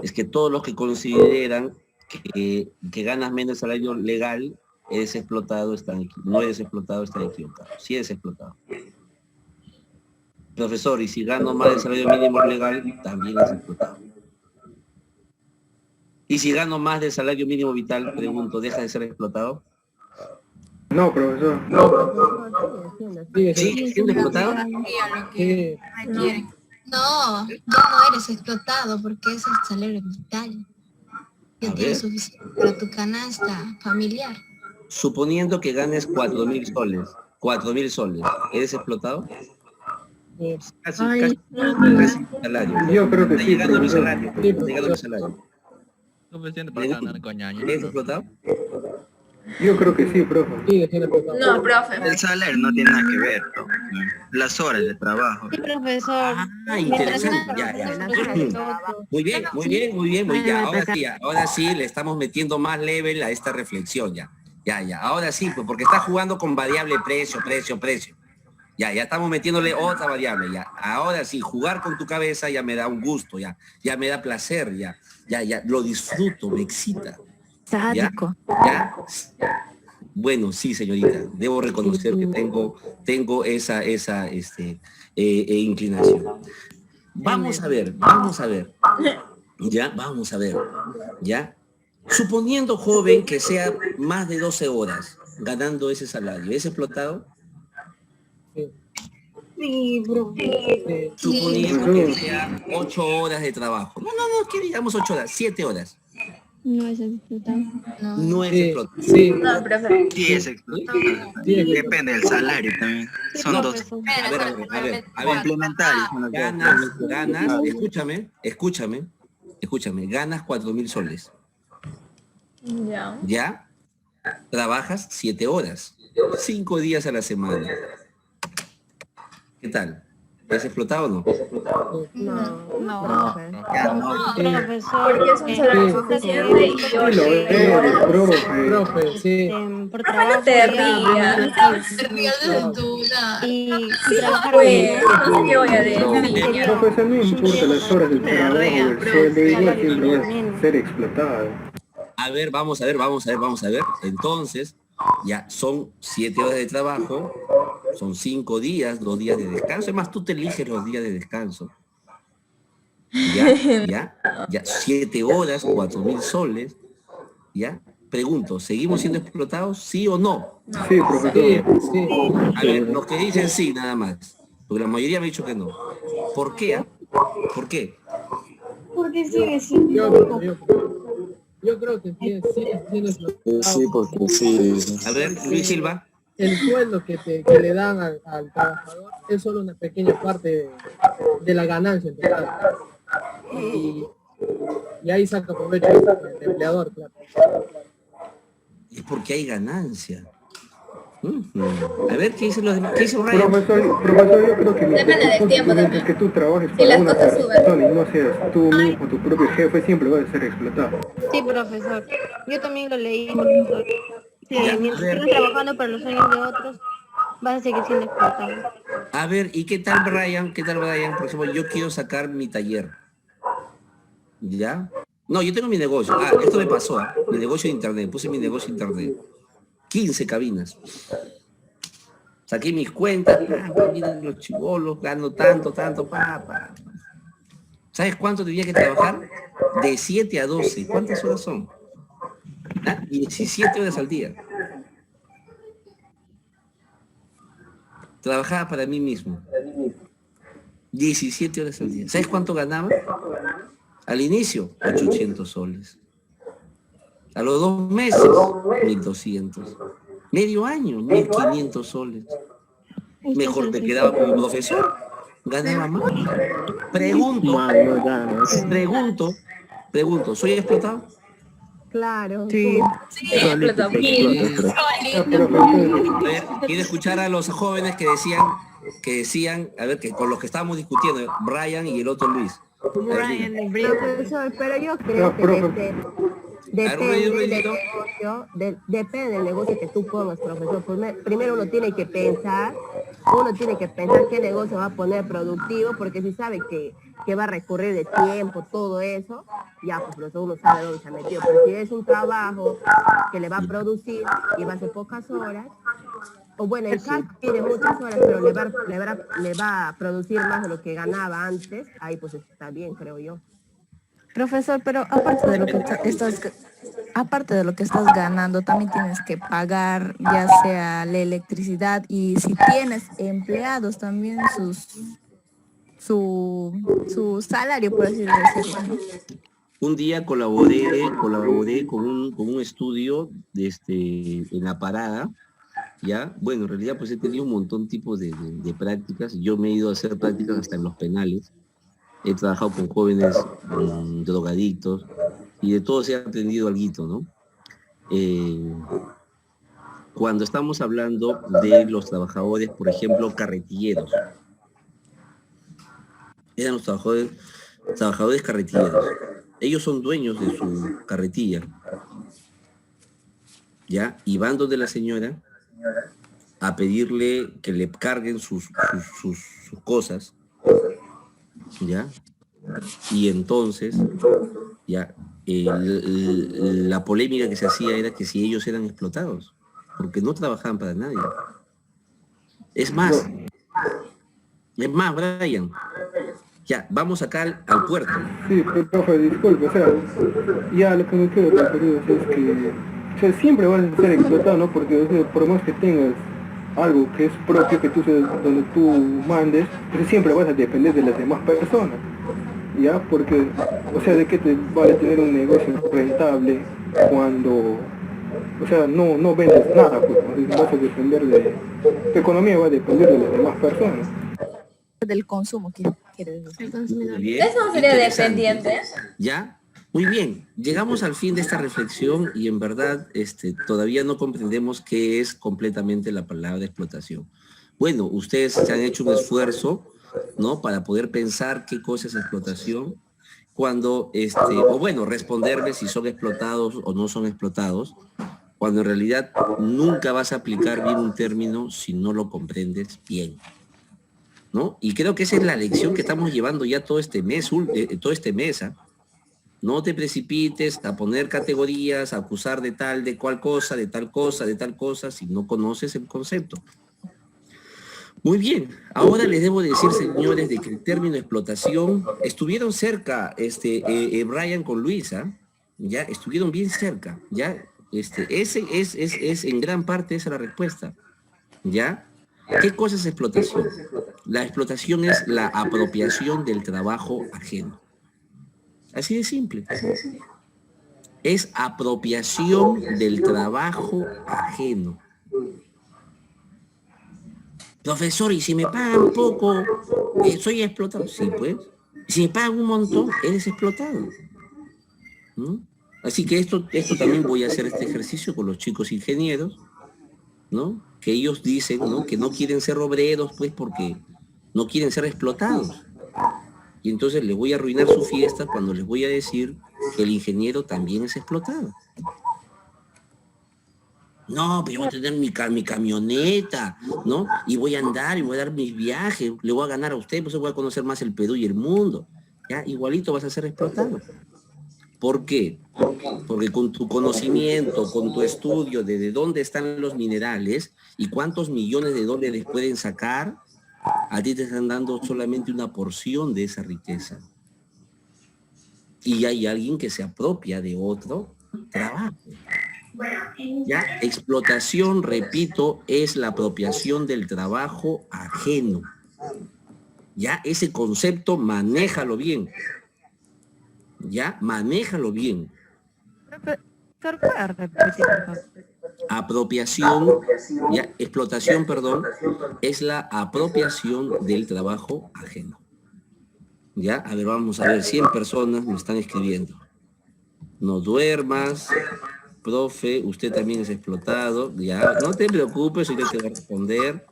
es que todos los que consideran que ganas menos salario legal, eres explotado, no eres explotado, están equivocados. Sí eres explotado. Profesor, y si gano más del salario mínimo legal, también es explotado. Y si gano más del salario mínimo vital, pregunto, ¿deja de ser explotado? No, profesor. ¿Sí? ¿Siendo explotado? Sí. No, ya no eres explotado porque es el salario vital. Que tienes suficiente para tu canasta familiar. Suponiendo que ganes 4.000 soles. 4.000 soles. ¿Eres explotado? Casi salario. Yo creo que está sí. Llegando mi salario. Está llegando mi salario. Suficiente para ganar coñaño. ¿Eres explotado? Yo creo que sí, profe. No, profe. El salario no tiene nada que ver, ¿no? Las horas de trabajo. Sí, profesor. Ah, interesante. Ya. Muy bien. Ya, ahora sí le estamos metiendo más level a esta reflexión, ya. Ahora sí, pues porque está jugando con variable precio. Ya estamos metiéndole otra variable, ya. Ahora sí, jugar con tu cabeza ya me da un gusto, ya me da placer, ya, lo disfruto, me excita. Sádico. Bueno, sí, señorita, debo reconocer que tengo esa inclinación. Vamos a ver, ya, vamos a ver, ya. Suponiendo, joven, que sea más de 12 horas ganando ese salario, ¿es explotado? Sí, bro. Suponiendo que sea 8 horas de trabajo. No, que digamos 8 horas, 7 horas. No es explotado. No es explotado. Sí, No, profe. Sí, es explotado. Depende del salario también. Son No, dos a ver. complementarios. Son los dos. Ganas, escúchame, ganas 4.000 soles. Ya. ¿Ya? Trabajas 7 horas, 5 días a la semana. ¿Qué tal? ¿Es explotado o no? Profe. Profesor, Porque es un salario suficiente y yo Sí, lo es, profe, sí. por no trabajo te ya rías. Te rías de duda. y Sí, trabajar pues, bien. no sé qué voy a decir. Profesor, no importa las horas del trabajo, el sueldo igual siempre va a ser explotado. A ver, vamos a ver. Entonces, ya son 7 horas de trabajo, son 5 días, 2 días de descanso. Es más, tú te eliges los días de descanso. Ya, 7 horas, 4.000 soles. ¿Ya? Pregunto, ¿seguimos siendo explotados, sí o no? Sí, profesor. Sí. A ver, los que dicen sí, nada más. Porque la mayoría me ha dicho que no. ¿Por qué? ¿Por qué? Porque sigue siendo Yo creo que sigue siendo explotado. Sí, porque sí. A ver, Luis Silva. El sueldo que le dan al trabajador es solo una pequeña parte de la ganancia en total. Y ahí saca provecho el empleador, claro. Es porque hay ganancia. A ver, ¿qué dicen los demás? ¿Qué dice Ryan? Profesor, yo creo que Depende del tiempo mientras también. que tú trabajes Y para las una cosas suben. persona y no seas tú mismo tu propio jefe, siempre vas a ser explotado. Sí, profesor. Yo también lo leí, profesor. Sí, Ya, mientras a ver. sigas trabajando para los sueños de otros, vas a seguir siendo explotado. A ver, ¿y qué tal Brian? Por ejemplo, yo quiero sacar mi taller. ¿Ya? No, yo tengo mi negocio. Esto me pasó, mi negocio de internet. Puse mi negocio de internet. 15 cabinas. Saqué mis cuentas. Miren los chibolos, gano tanto, ¿Sabes cuánto tenía que trabajar? De 7 a 12. ¿Cuántas horas son? 17 horas al día. Trabajaba para mí mismo. 17 horas al día. ¿Sabes cuánto ganaba? Al inicio, 800 soles. A los 2 meses, 1.200. Medio año, 1.500 soles. Mejor me quedaba como profesor. Ganaba más. Pregunto, ¿soy explotado? Claro. Sí. Sí, explotado. A ver, quiero escuchar a los jóvenes que decían, a ver, que con los que estábamos discutiendo, Brian y el otro Luis. Profesor, pero yo creo que depende del negocio que tú pongas, profesor. Primero uno tiene que pensar qué negocio va a poner productivo, porque si sabe que va a recurrir de tiempo, todo eso, ya pues profesor, uno sabe dónde se ha metido. Pero si es un trabajo que le va a producir y va a ser pocas horas, o bueno, el CAP tiene muchas horas, pero le va a producir más de lo que ganaba antes, ahí pues está bien, creo yo. Profesor, pero aparte de lo que estás ganando, también tienes que pagar ya sea la electricidad y si tienes empleados también su salario, por así decirlo, ¿no? Un día colaboré con un estudio en la parada, ¿ya? Bueno, en realidad pues he tenido un montón de tipos de prácticas. Yo me he ido a hacer prácticas hasta en los penales. He trabajado con jóvenes drogadictos y de todo se ha aprendido algo, ¿no? Cuando estamos hablando de los trabajadores, por ejemplo, carretilleros, eran los trabajadores carretilleros. Ellos son dueños de su carretilla, ¿ya? Y van donde la señora a pedirle que le carguen sus cosas, ¿ya? Y entonces, ya, la polémica que se hacía era que si ellos eran explotados. porque no trabajaban para nadie. Es más, Brian, ya, vamos acá al puerto. Sí, pero profe, disculpe, o sea, ya lo que me quiero referir es que, o sea, siempre vas a ser explotado, ¿no? Porque, o sea, por más que tengas algo que es propio, que tú seas donde tú mandes, pues siempre vas a depender de las demás personas, ¿ya? Porque, o sea, ¿de qué te vale tener un negocio rentable cuando, o sea, no vendes nada, pues, vas a depender de, tu economía va a depender de las demás personas? Del consumo, quiere decir. Muy bien, Eso no sería interesante. dependiente. ¿Ya? Muy bien, llegamos al fin de esta reflexión y en verdad todavía no comprendemos qué es completamente la palabra explotación. Bueno, ustedes se han hecho un esfuerzo, ¿no? Para poder pensar qué cosa es explotación, cuando, o bueno, responderme si son explotados o no son explotados, cuando en realidad nunca vas a aplicar bien un término si no lo comprendes bien, ¿no? Y creo que esa es la lección que estamos llevando ya todo este mes, ¿ah? No te precipites a poner categorías, a acusar de tal, de cual cosa, de tal cosa, de tal cosa, si no conoces el concepto. Muy bien, ahora les debo decir, señores, de que el término explotación, estuvieron cerca, Brian con Luisa, ya, estuvieron bien cerca, ya, ese es en gran parte esa la respuesta, ya. ¿Qué cosa es explotación? La explotación es la apropiación del trabajo ajeno. Así de simple. Es apropiación del trabajo ajeno. Profesor, ¿y si me pagan poco, soy explotado? Sí, pues. Si me pagan un montón, eres explotado. ¿No? Así que esto también voy a hacer este ejercicio con los chicos ingenieros, ¿no? Que ellos dicen, ¿no? Que no quieren ser obreros, pues, porque no quieren ser explotados. Y entonces les voy a arruinar su fiesta cuando les voy a decir que el ingeniero también es explotado. No, pero yo voy a tener mi camioneta, ¿no? Y voy a andar y voy a dar mis viajes, le voy a ganar a usted, pues voy a conocer más el Perú y el mundo. ¿Ya? Igualito vas a ser explotado. ¿Por qué? Porque con tu conocimiento, con tu estudio de dónde están los minerales y cuántos millones de dólares pueden sacar, a ti te están dando solamente una porción de esa riqueza. Y hay alguien que se apropia de otro trabajo. Ya, explotación, repito, es la apropiación del trabajo ajeno. Ya, ese concepto, manéjalo bien. Ya, manéjalo bien. Profesor, ¿puede repetir, por favor? Apropiación, ya, explotación, perdón, es la apropiación del trabajo ajeno. Ya, a ver, vamos a ver, 100 personas me están escribiendo. No duermas, profe, usted también es explotado, ya, no te preocupes, yo te voy a responder,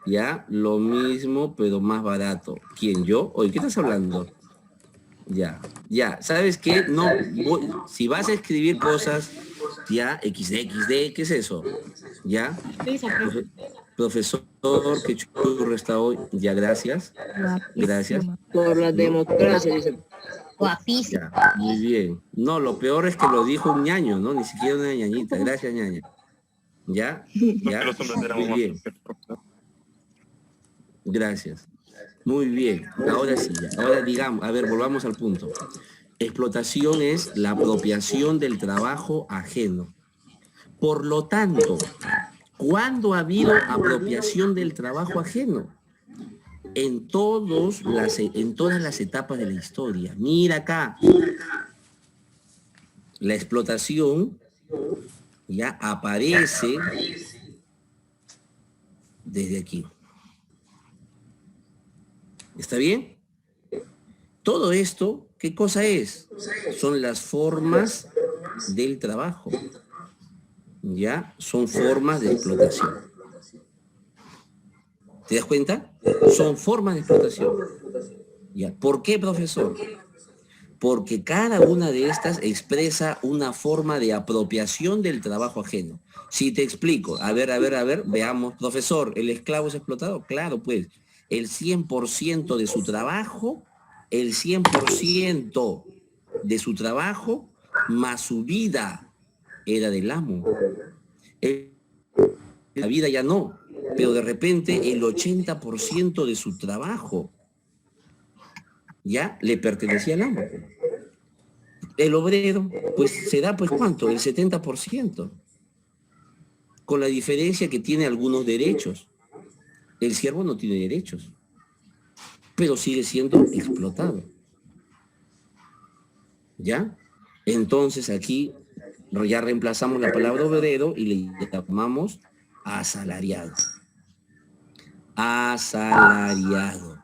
ya, lo mismo, pero más barato. ¿Quién, yo? Oye, ¿qué estás hablando? Ya, ¿sabes qué? No, si vas a escribir cosas, ya, XD, ¿qué es eso? ¿Ya? Profesor, qué churro está hoy. Ya, gracias. Gracias. Por la democracia, dice. Guapísimo. Ya, muy bien. No, lo peor es que lo dijo un ñaño, ¿no? Ni siquiera una ñañita. Gracias, ñaña. ¿Ya? Muy bien. Gracias. Muy bien. Ahora sí, ya. Ahora digamos, a ver, volvamos al punto. Explotación es la apropiación del trabajo ajeno. Por lo tanto, ¿cuándo ha habido apropiación del trabajo ajeno? En todas las etapas de la historia. Mira acá. La explotación ya aparece desde aquí. ¿Está bien? Todo esto, ¿qué cosa es? Son las formas del trabajo. ¿Ya? Son formas de explotación. ¿Te das cuenta? Son formas de explotación. ¿Ya? ¿Por qué, profesor? Porque cada una de estas expresa una forma de apropiación del trabajo ajeno. Si te explico, a ver, veamos. Profesor, ¿el esclavo es explotado? Claro, pues, el 100% de su trabajo, el 100% de su trabajo, más su vida, era del amo. El la vida ya no, pero de repente el 80% de su trabajo ya le pertenecía al amo. El obrero, pues se da, pues ¿cuánto? El 70%. Con la diferencia que tiene algunos derechos. El siervo no tiene derechos, pero sigue siendo explotado. ¿Ya? Entonces aquí ya reemplazamos la palabra obrero y le llamamos asalariado. Asalariado.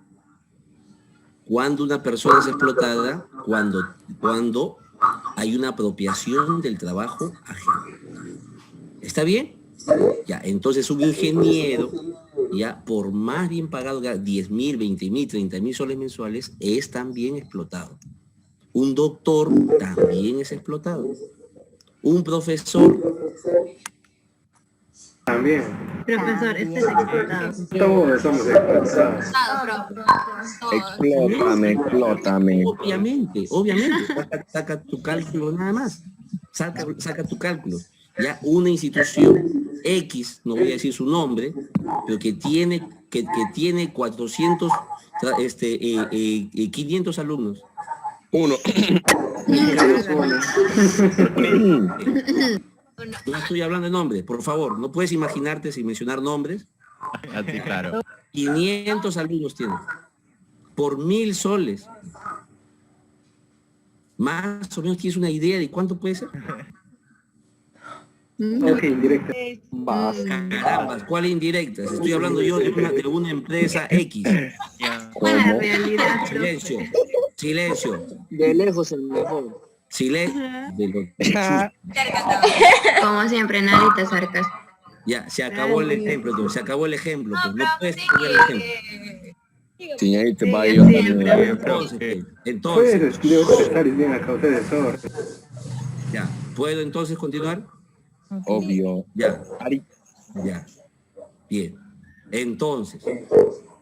¿Cuándo una persona es explotada? Cuando hay una apropiación del trabajo ajeno. ¿Está bien? Ya, entonces un ingeniero, ya por más bien pagado, 10.000, 20.000, 30.000 soles mensuales, es también explotado. Un doctor también es explotado. Un profesor también. Profesor, este es explotado. Todos somos explotados. Explótame. Obviamente. Saca tu cálculo nada más. Saca tu cálculo. Ya una institución X, no voy a decir su nombre, pero que tiene 400, 500 alumnos. Uno. No estoy hablando de nombres, por favor, no puedes imaginarte sin mencionar nombres. Así, claro. 500 alumnos tiene, por 1.000 soles. Más o menos tienes una idea de cuánto puede ser. Ok, indirecta. Carambas, ¿cuál indirecta? Estoy hablando yo de una empresa X. La realidad. Silencio. De lejos el mejor. Silencio. Como siempre, nadita sarcasmo. Ya, se acabó el ejemplo, entonces, se acabó el ejemplo. Pues, no puedes poner el ejemplo. Señorita, vaya. Entonces, bien a causa de todo. ya, ¿puedo entonces continuar? Obvio. Ya. Ya. Bien. Entonces,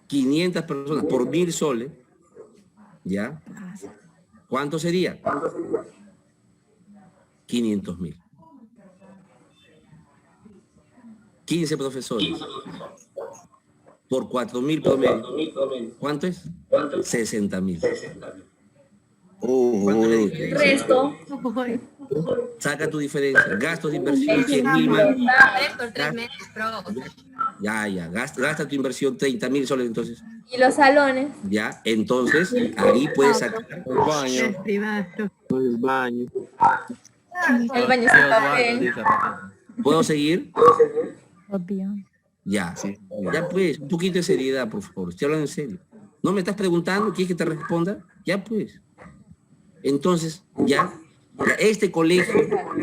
500 personas por 1.000 soles, ¿ya? ¿Cuánto sería? 500.000. 15 profesores. Por 4.000 promedio. ¿Cuánto es? 60.000. ¿Cuánto le dije? Resto. Saca tu diferencia. Gastos de inversión 100.000 más. 3 por 3 meses, pro. Ya. Gasta tu inversión 30.000 soles entonces. Y los salones. Ya, entonces ahí puedes sacar El baño. El baño. El baño se papel. ¿Puedo seguir? Obvio. Ya. Ya pues, un poquito de seriedad, por favor. Estoy hablando en serio. ¿No me estás preguntando? ¿Quieres que te responda? Ya pues. Entonces, ya este colegio,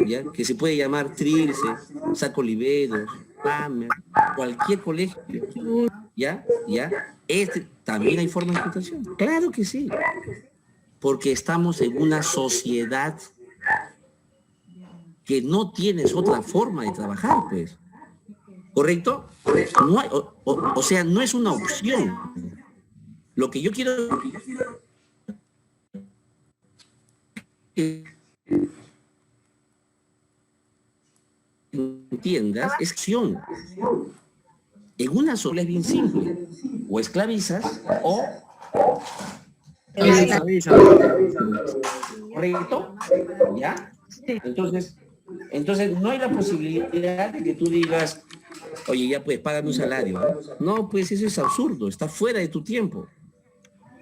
ya, que se puede llamar Trilce, Saco Oliveros, Pamer, cualquier colegio, ya, este también hay forma de explotación. Claro que sí. Porque estamos en una sociedad que no tienes otra forma de trabajar, pues. ¿Correcto? No hay, o sea, no es una opción. Lo que yo quiero que entiendas es acción. En una sola es bien simple. O esclavizas o... ¿Correcto? ¿Ya? Entonces no hay la posibilidad de que tú digas, oye, ya pues, págame un salario. No, pues eso es absurdo, está fuera de tu tiempo.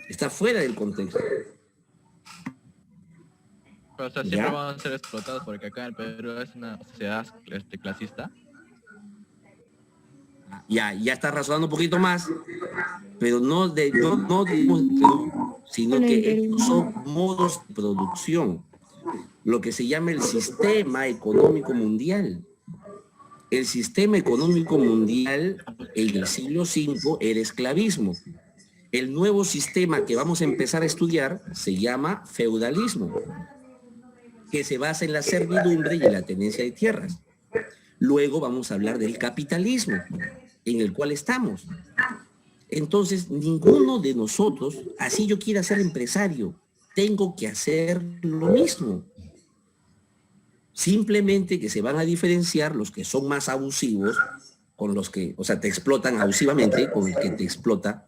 Está fuera del contexto. Pero, o sea, siempre van a ser explotados porque acá en el Perú es una sociedad clasista. Ya estás razonando un poquito más, pero no sino que estos son modos de producción. Lo que se llama el sistema económico mundial. El sistema económico mundial en el siglo V era esclavismo. El nuevo sistema que vamos a empezar a estudiar se llama feudalismo, que se basa en la servidumbre y en la tenencia de tierras. Luego vamos a hablar del capitalismo, en el cual estamos. Entonces, ninguno de nosotros, así yo quiera ser empresario, tengo que hacer lo mismo. Simplemente que se van a diferenciar los que son más abusivos con los que, o sea, te explotan abusivamente, con el que te explota,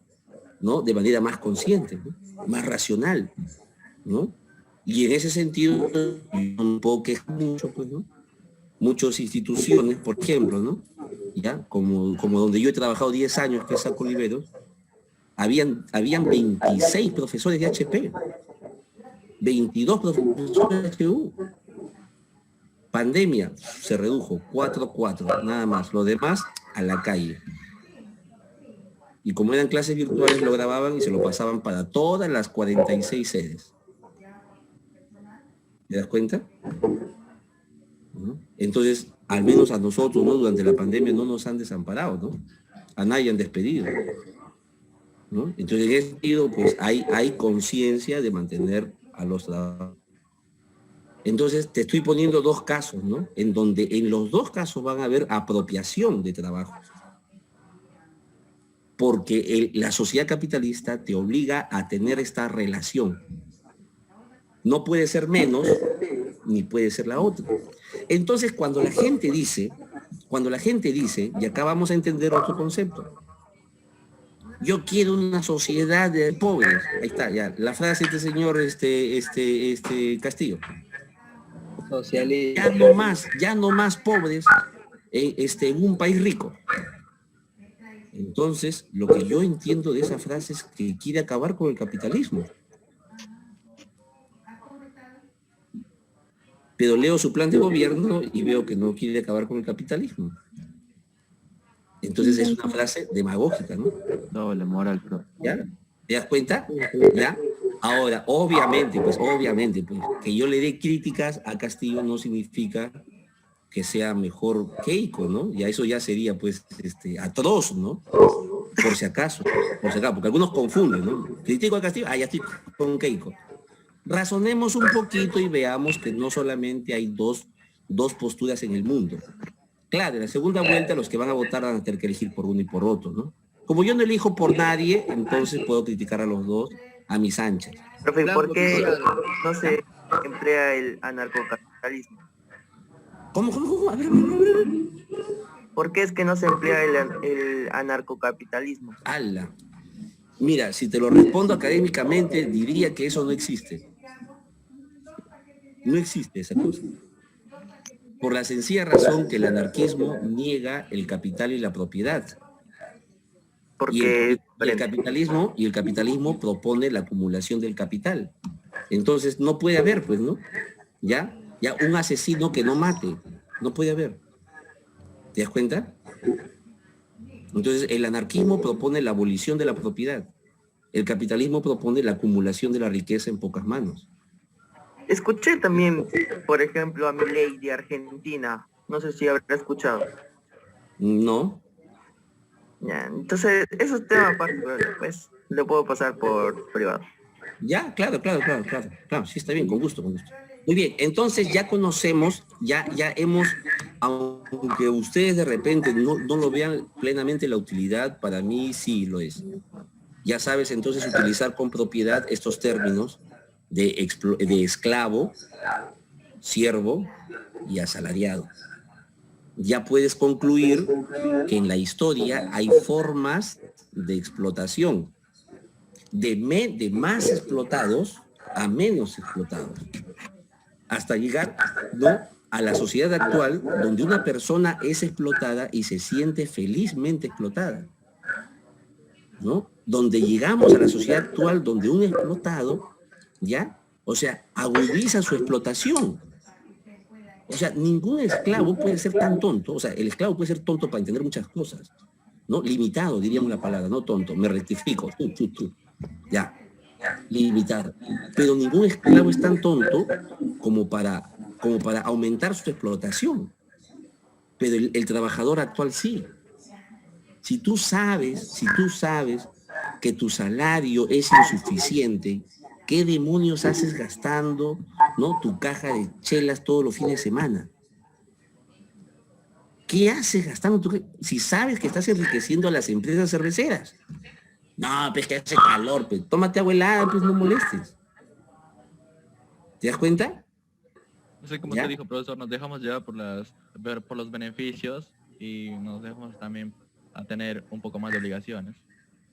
¿no? De manera más consciente, ¿no? Más racional, ¿no? Y en ese sentido, un poco quejar mucho, pues, ¿no? Muchas instituciones, por ejemplo, ¿no? Ya, como donde yo he trabajado 10 años, que es Saco Oliveros, habían 26 profesores de HP, 22 profesores de HU. Pandemia, se redujo, 4, nada más. Lo demás, a la calle. Y como eran clases virtuales, lo grababan y se lo pasaban para todas las 46 sedes. ¿Te das cuenta? ¿No? Entonces, al menos a nosotros, ¿no? Durante la pandemia no nos han desamparado, ¿no? A nadie han despedido, ¿no? Entonces, en ese sentido, pues hay conciencia de mantener a los trabajadores. Entonces, te estoy poniendo 2 casos, ¿no? En donde en los 2 casos van a haber apropiación de trabajos. Porque la sociedad capitalista te obliga a tener esta relación. No puede ser menos, ni puede ser la otra. Entonces, cuando la gente dice, y acá vamos a entender otro concepto, yo quiero una sociedad de pobres. Ahí está, ya, la frase de este señor Castillo. Socialista. Ya no más pobres en un país rico. Entonces, lo que yo entiendo de esa frase es que quiere acabar con el capitalismo. Pero leo su plan de gobierno y veo que no quiere acabar con el capitalismo. Entonces es una frase demagógica, ¿no? Doble moral, pero... ¿Ya? ¿Te das cuenta? ¿Ya? Ahora, obviamente, que yo le dé críticas a Castillo no significa que sea mejor Keiko, ¿no? Ya eso ya sería, pues, atroz, ¿no? Por si acaso, porque algunos confunden, ¿no? Critico a Castillo, ya estoy con Keiko. Razonemos un poquito y veamos que no solamente hay dos posturas en el mundo. Claro, en la segunda vuelta los que van a votar van a tener que elegir por uno y por otro, ¿no? Como yo no elijo por nadie, entonces puedo criticar a los dos a mis anchas. Profe, ¿por qué no se emplea el anarcocapitalismo? ¿Cómo? A ver. ¿Por qué es que no se emplea el anarcocapitalismo? ¡Hala! Mira, si te lo respondo académicamente, diría que eso no existe. No existe esa cosa. Por la sencilla razón que el anarquismo niega el capital y la propiedad. Porque el capitalismo propone la acumulación del capital. Entonces no puede haber, pues, ¿no? Ya un asesino que no mate, no puede haber. ¿Te das cuenta? Entonces el anarquismo propone la abolición de la propiedad. El capitalismo propone la acumulación de la riqueza en pocas manos. Escuché también, por ejemplo, a Milei de Argentina. No sé si habrá escuchado. No. Ya, entonces, esos temas aparte, pues, lo puedo pasar por privado. Ya, claro, sí, está bien, con gusto. Muy bien, entonces ya conocemos, ya hemos, aunque ustedes de repente no lo vean plenamente la utilidad, para mí sí lo es. Ya sabes entonces utilizar con propiedad estos términos de esclavo, siervo y asalariado. Ya puedes concluir que en la historia hay formas de explotación, de más explotados a menos explotados, hasta llegar, ¿no?, a la sociedad actual donde una persona es explotada y se siente felizmente explotada, ¿no? Donde llegamos a la sociedad actual donde un explotado, ¿ya? O sea, agudiza su explotación. O sea, ningún esclavo puede ser tan tonto. O sea, el esclavo puede ser tonto para entender muchas cosas, ¿no? Limitado, diríamos la palabra, no tonto. Me rectifico. Ya. Limitado. Pero ningún esclavo es tan tonto como para aumentar su explotación. Pero el trabajador actual sí. Si tú sabes que tu salario es insuficiente, ¿qué demonios haces gastando, ¿no?, tu caja de chelas todos los fines de semana? ¿Qué haces gastando si sabes que estás enriqueciendo a las empresas cerveceras? No, pues que hace calor, pues tómate agua helada, pues no molestes. ¿Te das cuenta? No sé cómo ¿Ya? te dijo, profesor, nos dejamos llevar por los beneficios y nos dejamos también a tener un poco más de obligaciones.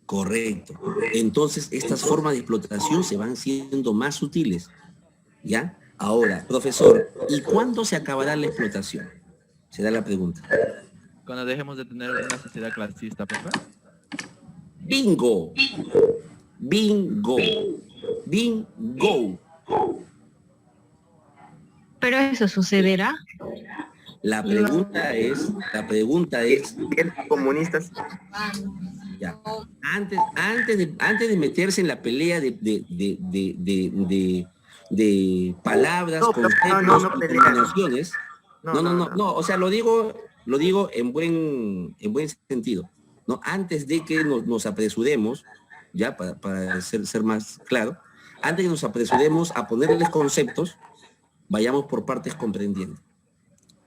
Correcto. Entonces, estas formas de explotación se van siendo más sutiles. ¿Ya? Ahora, profesor, ¿y cuándo se acabará la explotación? Se da la pregunta. Cuando dejemos de tener una sociedad clasista, profe. ¡Bingo! ¡Bingo! ¡Bingo! Pero eso sucederá. La pregunta es, comunistas. Ya. Antes de meterse en la pelea de palabras, conceptos, combinaciones, no, o sea, lo digo en buen sentido, ¿no? Antes de que nos apresuremos, ya para ser más claro, antes de que nos apresuremos a ponerles conceptos, vayamos por partes comprendiendo.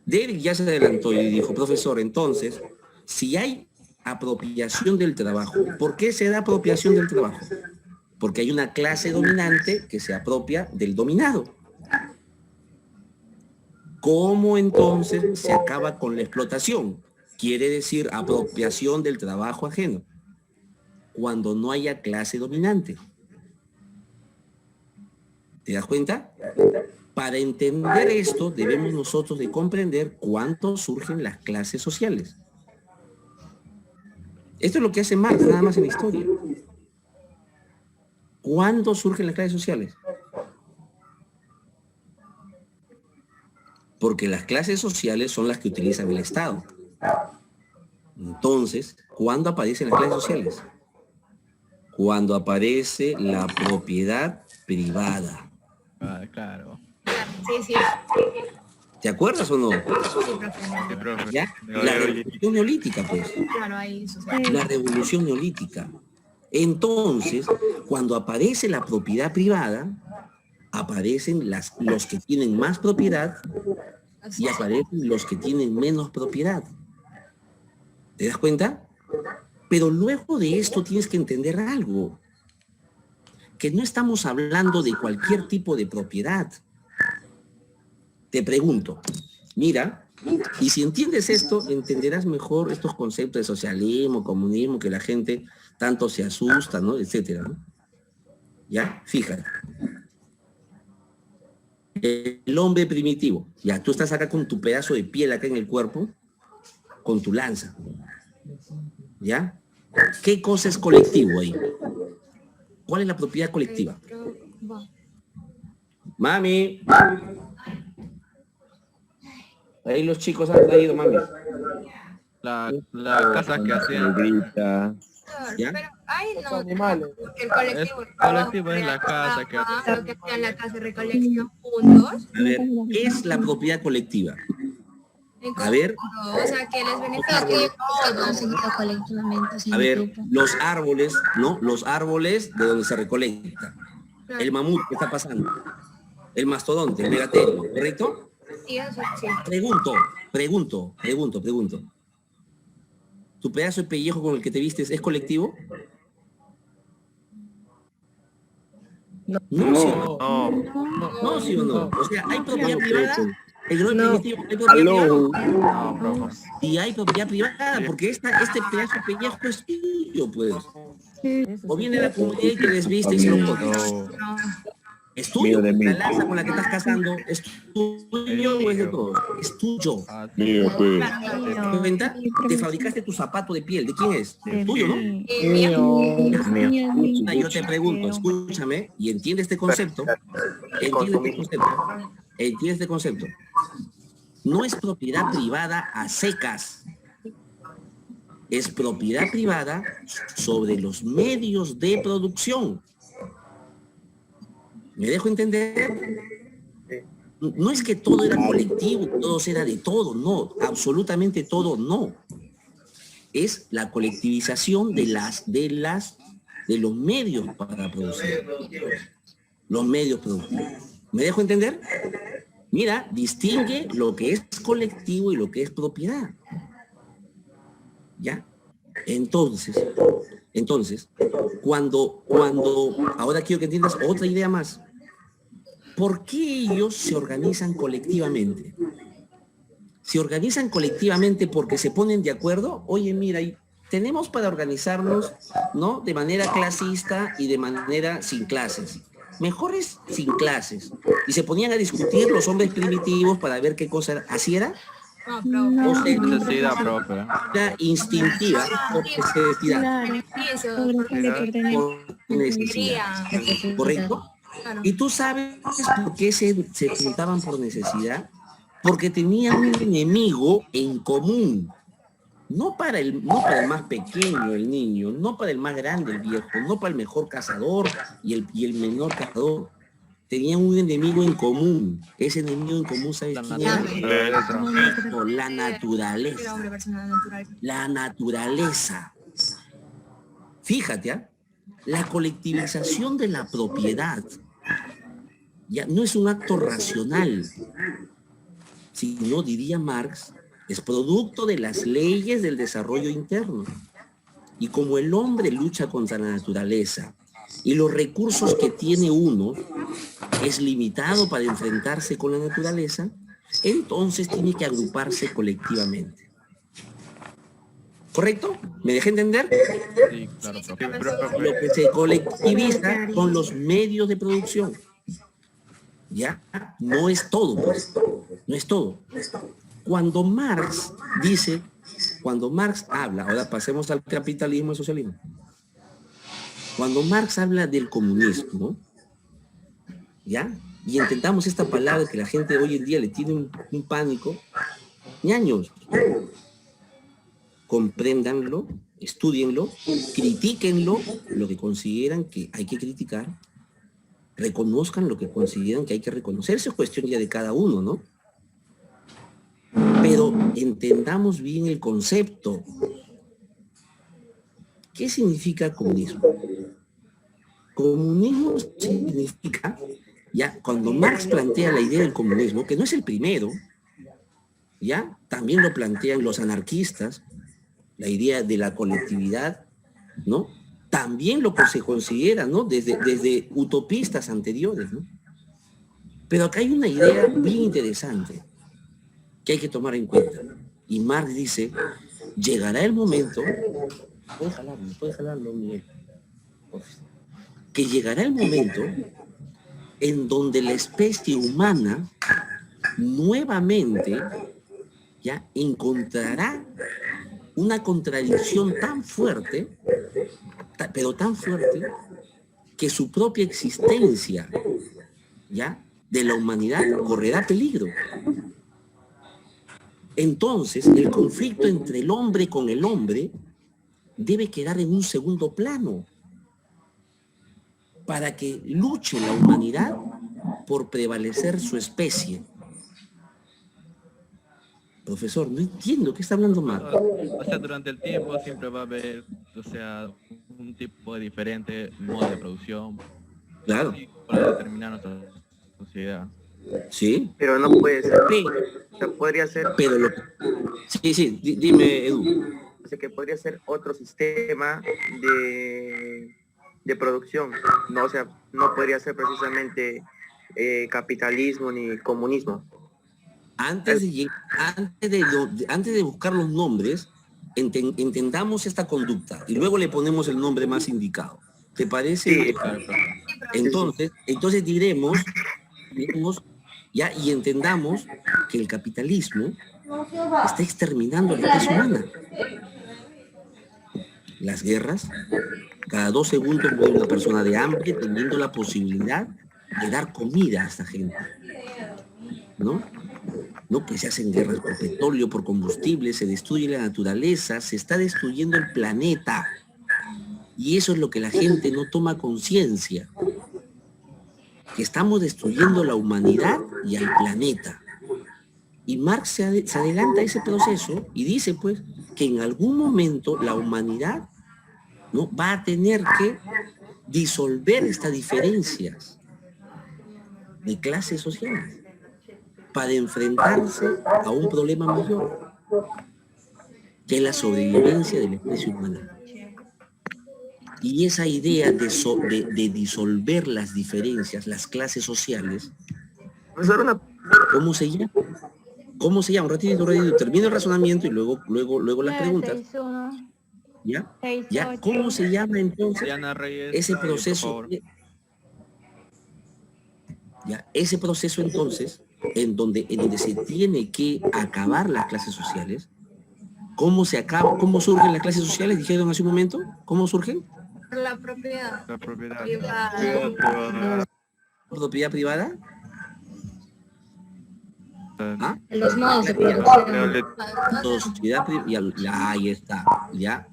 Derek ya se adelantó y dijo, profesor, entonces, si hay apropiación del trabajo, ¿por qué se da apropiación del trabajo? Porque hay una clase dominante que se apropia del dominado. ¿Cómo entonces se acaba con la explotación? Quiere decir apropiación del trabajo ajeno. Cuando no haya clase dominante. ¿Te das cuenta? Para entender esto, debemos nosotros de comprender cuánto surgen las clases sociales. Esto es lo que hace Marx, nada más en la historia. ¿Cuándo surgen las clases sociales? Porque las clases sociales son las que utilizan el Estado. Entonces, ¿cuándo aparecen las clases sociales? Cuando aparece la propiedad privada. Ah, claro. Sí. ¿Te acuerdas o no? Sí, profe. ¿Ya? La revolución neolítica, pues. Claro, ahí sucede. La revolución neolítica. Entonces, cuando aparece la propiedad privada, aparecen los que tienen más propiedad y aparecen los que tienen menos propiedad. ¿Te das cuenta? Pero luego de esto tienes que entender algo. Que no estamos hablando de cualquier tipo de propiedad. Te pregunto, mira, y si entiendes esto, entenderás mejor estos conceptos de socialismo, comunismo, que la gente tanto se asusta, ¿no? Etcétera, ¿no? ¿Ya? Fíjate. El hombre primitivo. Ya, tú estás acá con tu pedazo de piel acá en el cuerpo, con tu lanza. ¿Ya? ¿Qué cosa es colectivo ahí? ¿Cuál es la propiedad colectiva? Mami. Ahí los chicos han traído, mami. La casa que hacían. ¿Ya? Pero ahí no, animales. porque el colectivo, El colectivo es la casa que lo que hacían la casa de recolección juntos. A ver, ¿qué es la propiedad colectiva? A ver. O sea, que les beneficia que todos colectivamente. A ver, los árboles, ¿no? Los árboles de donde se recolecta. El mamut que está pasando. El mastodonte, el megaterio, ¿correcto? Sí, eso sí. Pregunto. ¿Tu pedazo de pellejo con el que te vistes es colectivo? No, ¿sí o no? No, ¿sí o no? O sea, ¿hay propiedad privada? El primitivo, ¿hay propiedad privada? Y hay propiedad privada, porque este pedazo de pellejo es tuyo, pues. O viene la comunidad y te desviste y se lo pones. Es tuyo, la lanza con la que estás cazando, es tuyo o es de todos, es tuyo. Mío, pues. ¿Te cuenta? Te fabricaste tu zapato de piel, ¿de quién es? Tuyo, ¿no? Yo te pregunto, escúchame, y entiende este concepto. Entiende este concepto. No es propiedad privada a secas. Es propiedad privada sobre los medios de producción. ¿Me dejo entender? No es que todo era colectivo, todo era de todo, no, absolutamente todo no. Es la colectivización de los medios para producir. Los medios productivos. ¿Me dejo entender? Mira, distingue lo que es colectivo y lo que es propiedad. ¿Ya? Entonces, cuando, ahora quiero que entiendas otra idea más. ¿Por qué ellos se organizan colectivamente? se organizan colectivamente porque se ponen de acuerdo. Oye, mira, tenemos para organizarnos, ¿no? De manera clasista y de manera sin clases. Mejor es sin clases. Y se ponían a discutir los hombres primitivos para ver qué cosa era. ¿Así era? No, O sea, Necesidad propia. era instintiva por necesidad. Por necesidad. ¿Correcto? Y tú sabes por qué se juntaban por necesidad. Porque tenían un enemigo en común. No para el más pequeño, el niño, no para el más grande, el viejo, no para el mejor cazador y el menor cazador. Tenían un enemigo en común. Ese enemigo en común, ¿sabes quién era? La naturaleza. La naturaleza. Fíjate, ¿ah? La colectivización de la propiedad ya no es un acto racional, sino, diría Marx, es producto de las leyes del desarrollo interno. Y como el hombre lucha contra la naturaleza y los recursos que tiene uno es limitado para enfrentarse con la naturaleza, entonces tiene que agruparse colectivamente. ¿Correcto? ¿Me dejé entender? Sí, claro, Lo que se colectiviza son los medios de producción. ¿Ya? No es todo, pues. No es todo. Cuando Marx habla, ahora pasemos al capitalismo y socialismo. Cuando Marx habla del comunismo, ¿ya? Y intentamos esta palabra que la gente hoy en día le tiene un pánico, ñaños, compréndanlo, estúdienlo, critíquenlo, lo que consideran que hay que criticar, reconozcan lo que consideran que hay que reconocer, eso es cuestión ya de cada uno, ¿no? Pero entendamos bien el concepto. ¿Qué significa comunismo? Comunismo significa, ya, cuando Marx plantea la idea del comunismo, que no es el primero, ya, también lo plantean los anarquistas, la idea de la colectividad, ¿no? También lo que se considera, ¿no? Desde utopistas anteriores, ¿no? Pero acá hay una idea bien interesante que hay que tomar en cuenta. Y Marx dice, llegará el momento, puedes jalarlo, Miguel, que llegará el momento en donde la especie humana nuevamente ya encontrará una contradicción tan fuerte, pero tan fuerte, que su propia existencia, ya, de la humanidad correrá peligro. Entonces, el conflicto entre el hombre con el hombre debe quedar en un segundo plano para que luche la humanidad por prevalecer su especie. Profesor, no entiendo, ¿qué está hablando Marx? O sea, durante el tiempo siempre va a haber, o sea, un tipo de diferente modo de producción. Claro. Para determinar nuestra sociedad. Sí. Pero no puede ser. O sea, podría ser. Pero sí, dime, Edu. O sea, que podría ser otro sistema de producción. No, o sea, no podría ser precisamente capitalismo ni comunismo. Antes de buscar los nombres, entendamos esta conducta y luego le ponemos el nombre más indicado. ¿Te parece? Sí. Entonces diremos ya, y entendamos que el capitalismo está exterminando a la especie humana. Las guerras, cada 2 segundos muere una persona de hambre teniendo la posibilidad de dar comida a esta gente, ¿no? No, pues se hacen guerras por petróleo, por combustible, se destruye la naturaleza, se está destruyendo el planeta. Y eso es lo que la gente no toma conciencia. Que estamos destruyendo la humanidad y al planeta. Y Marx se adelanta a ese proceso y dice, pues, que en algún momento la humanidad, ¿no?, va a tener que disolver estas diferencias de clases sociales para enfrentarse a un problema mayor, que es la sobrevivencia de la especie humana. Y esa idea de disolver las diferencias, las clases sociales, ¿cómo se llama? ¿Cómo se llama? Un ratito, termina el razonamiento y luego las preguntas. 961. ¿Ya? 68. ¿Cómo se llama entonces Diana Reyes, ese por proceso? favor. Ese proceso entonces, en donde se tiene que acabar las clases sociales. ¿Cómo se acaba? ¿Cómo surgen las clases sociales? Dijeron hace un momento. ¿Cómo surgen? La propiedad. La propiedad. Privada. ¿Propiedad privada? ¿Ah? Los modos de producción. Sociedad privada, ahí está, ya,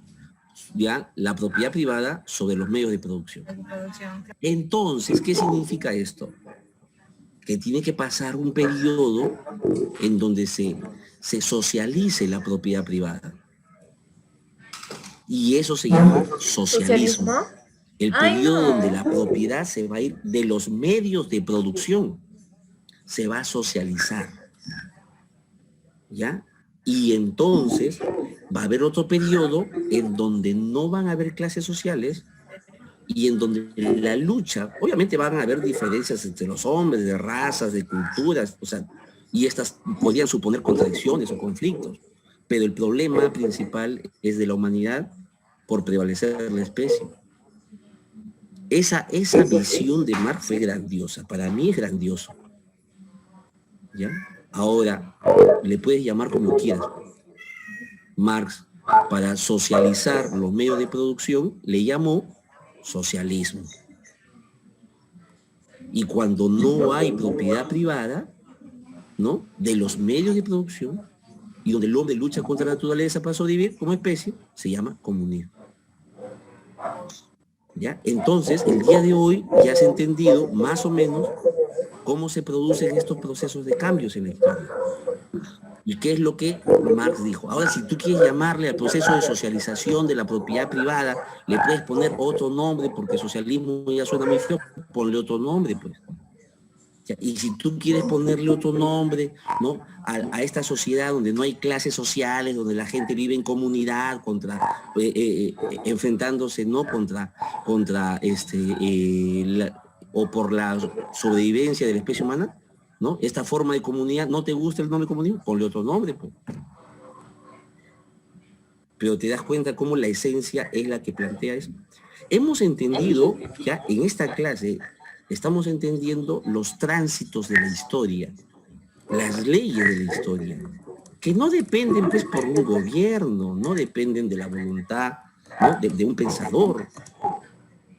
la propiedad privada sobre los medios de producción. Entonces, ¿qué significa esto? Que tiene que pasar un periodo en donde se socialice la propiedad privada. Y eso se llama socialismo. El periodo donde la propiedad se va a ir de los medios de producción, se va a socializar. ¿Ya? Y entonces va a haber otro periodo en donde no van a haber clases sociales y en donde la lucha, obviamente van a haber diferencias entre los hombres, de razas, de culturas, o sea, y estas podrían suponer contradicciones o conflictos, pero el problema principal es de la humanidad por prevalecer la especie. Esa visión de Marx fue grandiosa, para mí es grandioso. ¿Ya? Ahora, le puedes llamar como quieras. Marx, para socializar los medios de producción, le llamó socialismo. Y cuando no hay propiedad privada, ¿no?, de los medios de producción, y donde el hombre lucha contra la naturaleza para sobrevivir como especie, se llama comunismo. ¿Ya? Entonces, el día de hoy ya has entendido más o menos cómo se producen estos procesos de cambios en la historia. ¿Y qué es lo que Marx dijo? Ahora, si tú quieres llamarle al proceso de socialización de la propiedad privada, le puedes poner otro nombre, porque socialismo ya suena muy feo, ponle otro nombre, pues. Y si tú quieres ponerle otro nombre, ¿no?, a esta sociedad donde no hay clases sociales, donde la gente vive en comunidad, enfrentándose, ¿no?, o por la sobrevivencia de la especie humana, ¿no? Esta forma de comunidad, ¿no te gusta el nombre comunismo? Ponle otro nombre, pues. Pero te das cuenta cómo la esencia es la que plantea eso. Hemos entendido, ya en esta clase, estamos entendiendo los tránsitos de la historia, las leyes de la historia, que no dependen, pues, por un gobierno, no dependen de la voluntad, ¿no?, de un pensador.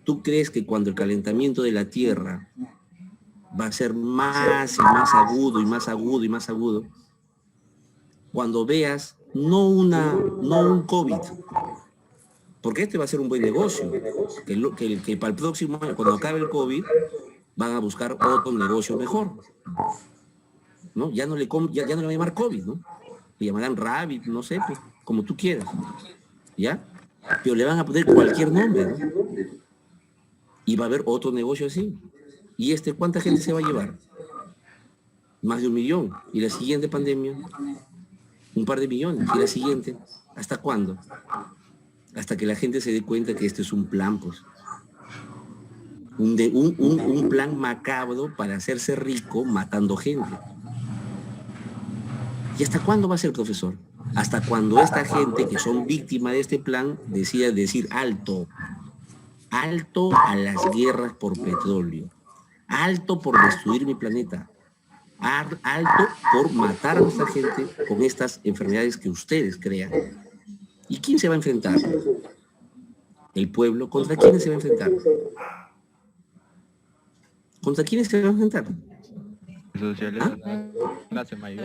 ¿Tú crees que cuando el calentamiento de la Tierra va a ser más y más agudo y más agudo y más agudo, cuando veas no un COVID, porque este va a ser un buen negocio, que para el próximo año, cuando acabe el COVID, van a buscar otro negocio mejor, ¿no? Ya no le van a llamar COVID, ¿no? Le llamarán Rabbit, no sé, pues, como tú quieras, ¿ya? Pero le van a poner cualquier nombre, ¿no? Y va a haber otro negocio así. ¿Y cuánta gente se va a llevar? Más de 1 millón. ¿Y la siguiente pandemia? Un par de millones. ¿Y la siguiente? ¿Hasta cuándo? Hasta que la gente se dé cuenta que este es un plan, pues. Un plan macabro para hacerse rico matando gente. ¿Y hasta cuándo va a ser, profesor? Hasta cuando esta gente que son víctimas de este plan decida decir alto. Alto a las guerras por petróleo. Alto por destruir mi planeta. Alto por matar a nuestra gente con estas enfermedades que ustedes crean. ¿Y quién se va a enfrentar? El pueblo. ¿Contra quiénes se va a enfrentar? ¿Contra quiénes se va a enfrentar? Clase mayor.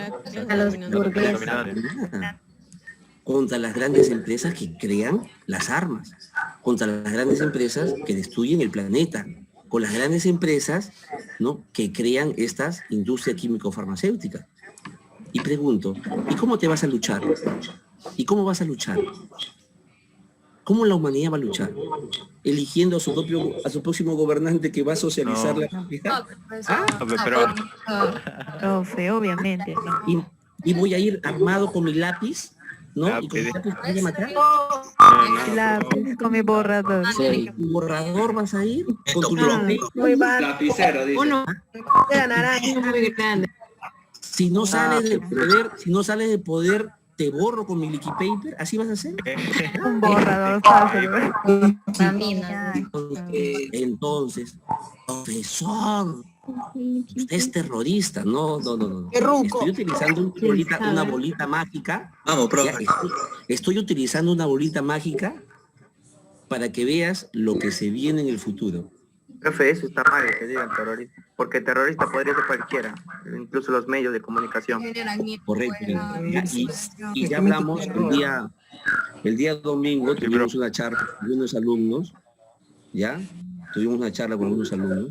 A los burgueses. Contra las grandes empresas que crean las armas, contra las grandes empresas que destruyen el planeta, con las grandes empresas, ¿no?, que crean estas industrias químico-farmacéuticas. Y pregunto, ¿y cómo te vas a luchar? ¿Y cómo vas a luchar? ¿Cómo la humanidad va a luchar? Eligiendo a su próximo gobernante que va a socializar la propiedad. Profe, obviamente. No. Y voy a ir armado con mi lápiz, ¿no? Y con mi lápiz voy a matar. Lápiz, con mi borrador. Sí. ¿Tu borrador vas a ir? Con tu lápiz. Muy mal. Lapicero, dice. Uno. De naranja muy grande. Si no sales de poder, te borro con mi liquid paper, ¿así vas a hacer? Un borrador fácil. Entonces, profesor, usted es terrorista. No. Estoy utilizando una bolita mágica. Vamos, profe. Estoy utilizando una bolita mágica para que veas lo que se viene en el futuro. Profe, eso está mal que digan terrorista, porque terrorista podría ser cualquiera, incluso los medios de comunicación. Correcto. Y ya hablamos el día domingo, tuvimos una charla con algunos alumnos, ¿ya? Tuvimos una charla con algunos alumnos,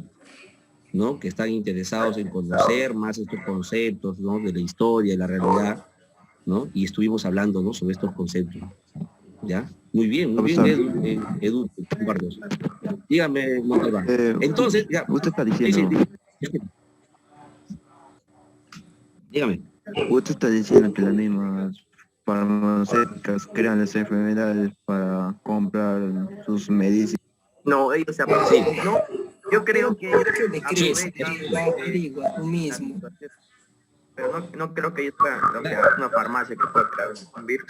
¿no? Que están interesados en conocer más estos conceptos, ¿no? De la historia, de la realidad, ¿no? Y estuvimos hablando, ¿no? Sobre estos conceptos, ¿ya? Muy bien, Edu, Barrios. Dígame, Montalbán. Entonces, ya. Usted está diciendo... Dígame. Usted está diciendo que las mismas farmacéuticas crean las enfermedades para comprar sus medicinas. No, ellos se aprovechan. No, yo creo que tú mismo. Pero no creo que ellos puedan crear una farmacia que pueda crear un virus.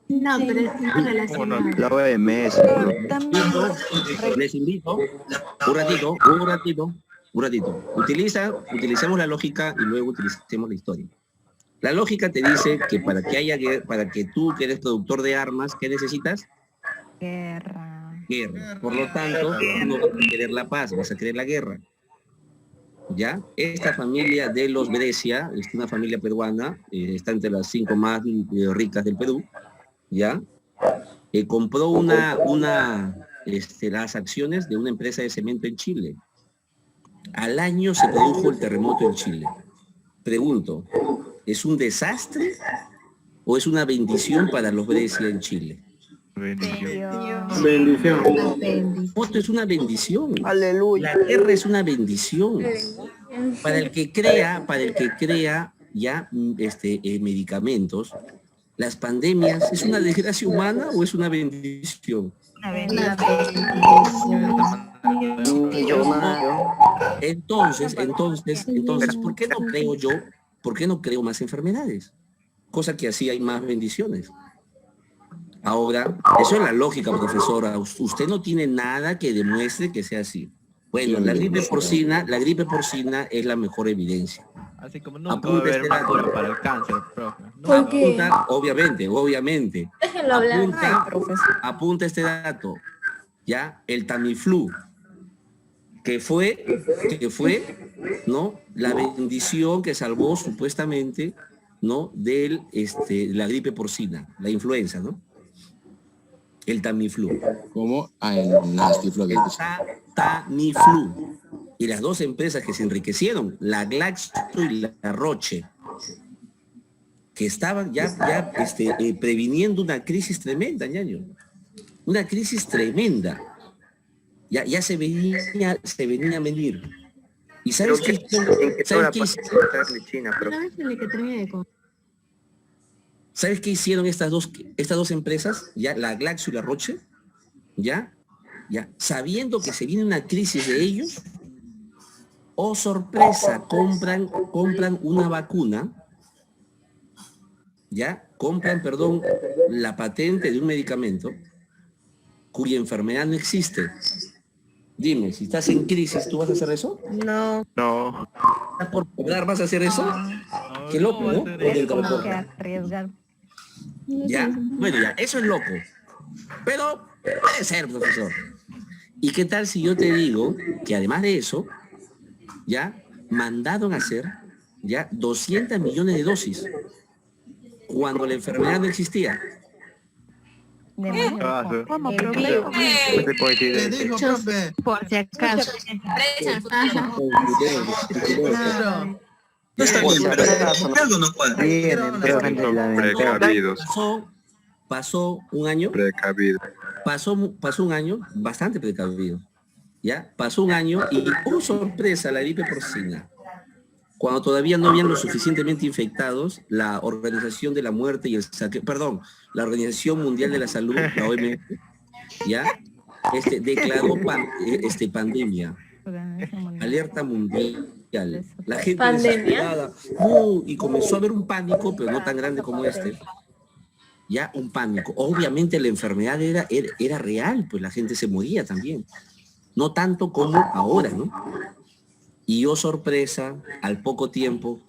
No, pero es una relación. La OMS. Les invito, un ratito. Utilicemos la lógica y luego utilicemos la historia. La lógica te dice que para que tú que eres productor de armas, ¿qué necesitas? Guerra. Por lo tanto, tú no vas a querer la paz, vas a querer la guerra. ¿Ya? Esta familia de los Brescia, es una familia peruana, está entre las 5 más ricas del Perú, ¿ya? Compró las acciones de una empresa de cemento en Chile. Al año se produjo el terremoto en Chile. Pregunto, ¿es un desastre o es una bendición para los Brescia en Chile? Bendición. Esto es una bendición. Aleluya. La guerra es una bendición. Para el que crea ya medicamentos, las pandemias, ¿es una desgracia humana o es una bendición? Entonces, ¿por qué no creo más enfermedades? Cosa que así hay más bendiciones. Ahora, eso es la lógica, profesora. Usted no tiene nada que demuestre que sea así. Bueno, la gripe porcina es la mejor evidencia. Así como nunca va a haber una cura para el cáncer, profe. Apunta, obviamente. Déjenlo hablar. Apunta este dato. Ya, el Tamiflu, que fue, ¿no? La bendición que salvó supuestamente, ¿no? De la gripe porcina, la influenza, ¿no? El Tamiflu. ¿Cómo? El Nastiflu. Tamiflu. Y las dos empresas que se enriquecieron, la Glaxo y la Roche, que estaban ya previniendo una crisis tremenda, ñaño. Una crisis tremenda. Ya se venía a venir. ¿Y sabes qué? ¿Sabes qué hicieron estas dos empresas? Ya, la Glaxo y la Roche, ya, sabiendo que se viene una crisis de ellos, oh sorpresa, compran una vacuna, ya, compran la patente de un medicamento cuya enfermedad no existe. Dime, si estás en crisis, ¿tú vas a hacer eso? No. ¿Estás por cobrar, vas a hacer eso? Qué loco, ¿no? Es como que arriesgar. Ya, bueno, ya, eso es loco. Pero puede ser, profesor. ¿Y qué tal si yo te digo que además de eso, ya mandaron a hacer ya 200 millones de dosis cuando la enfermedad no existía? ¿Cómo, Por si acaso. No está bien, pero algo no cuadra. Pasó un año. Precavido. Pasó un año bastante precavido. ¿Ya? Pasó un año y, oh sorpresa, la gripe porcina. Cuando todavía no habían lo suficientemente infectados, la Organización de la Muerte y la Organización Mundial de la Salud, la OMS, ¿ya? Declaró pandemia, alerta mundial La gente ¿Pandemia? desesperada, y comenzó a haber un pánico, pero no tan grande como este. Ya un pánico. Obviamente la enfermedad era real, pues la gente se moría también. No tanto como ahora, ¿no? Y oh sorpresa, al poco tiempo,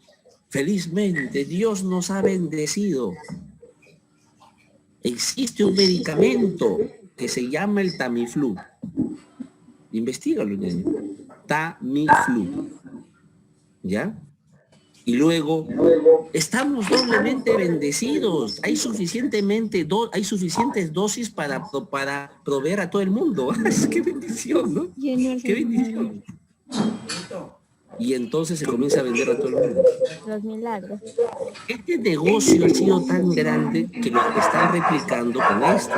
felizmente Dios nos ha bendecido. Existe un medicamento que se llama el Tamiflu. Investígalo, niño. Tamiflu. ¿Ya? Y luego, estamos doblemente bendecidos. Hay suficientes dosis para proveer a todo el mundo. ¡Qué bendición!, ¿no? ¡Qué bendición! Y entonces se comienza a vender a todo el mundo. Los milagros. Este negocio ha sido tan grande que lo están replicando con esto,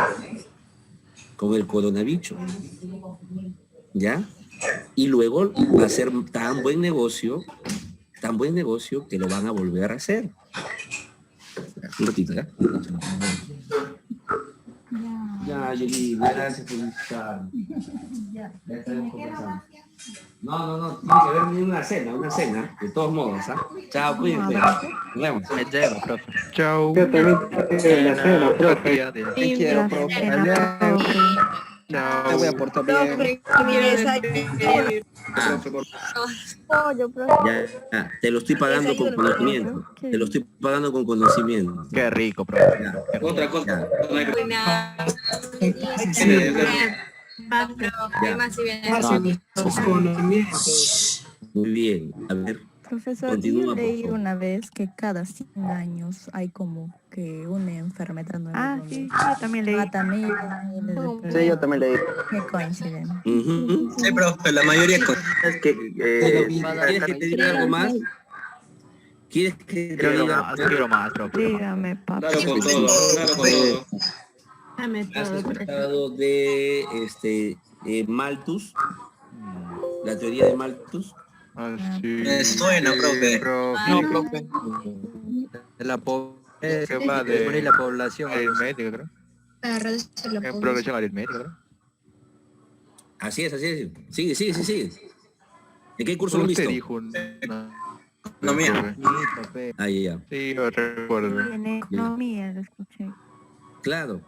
con el coronavirus. ¿Ya? Y luego va a ser tan buen negocio que lo van a volver a hacer. Un ratito, ¿ya? Ya, Yeli, gracias por estar. Ya estaremos conversando. No, tiene que haber una cena, de todos modos, ¿ah? Chao, cuídense. Nos vemos. Profe. Chao. Yo también tengo la cena, profe. Te quiero, profe. Chao. Te voy a portar bien. Ya, te lo estoy pagando con conocimiento. Te lo estoy pagando con conocimiento. Qué rico, profe. Ya. Otra cosa. Muy bien. A ver, Profesor, continúa, yo por leí favor. una vez que cada 100 años hay como que una enfermedad nueva. Sí, yo también leí. También. Sí, yo también leí. Qué coincidencia. Sí, profe, la mayoría de cosas que... ¿Quieres que te diga algo más? ¿Quieres que te diga? Quiero más, profe. Dígame, papá. Claro con todo, claro con todo. ¿Has escuchado de Malthus? La teoría de Malthus. Sí. Me suena, profe. No, profe. De la población aritmética, creo. Para reducir la población. Progresión aritmética, creo. Así es. Sigue. ¿En qué curso lo han visto? Usted dijo... No, mira. Ahí ya. Sí, yo recuerdo. En economía lo escuché. Claro.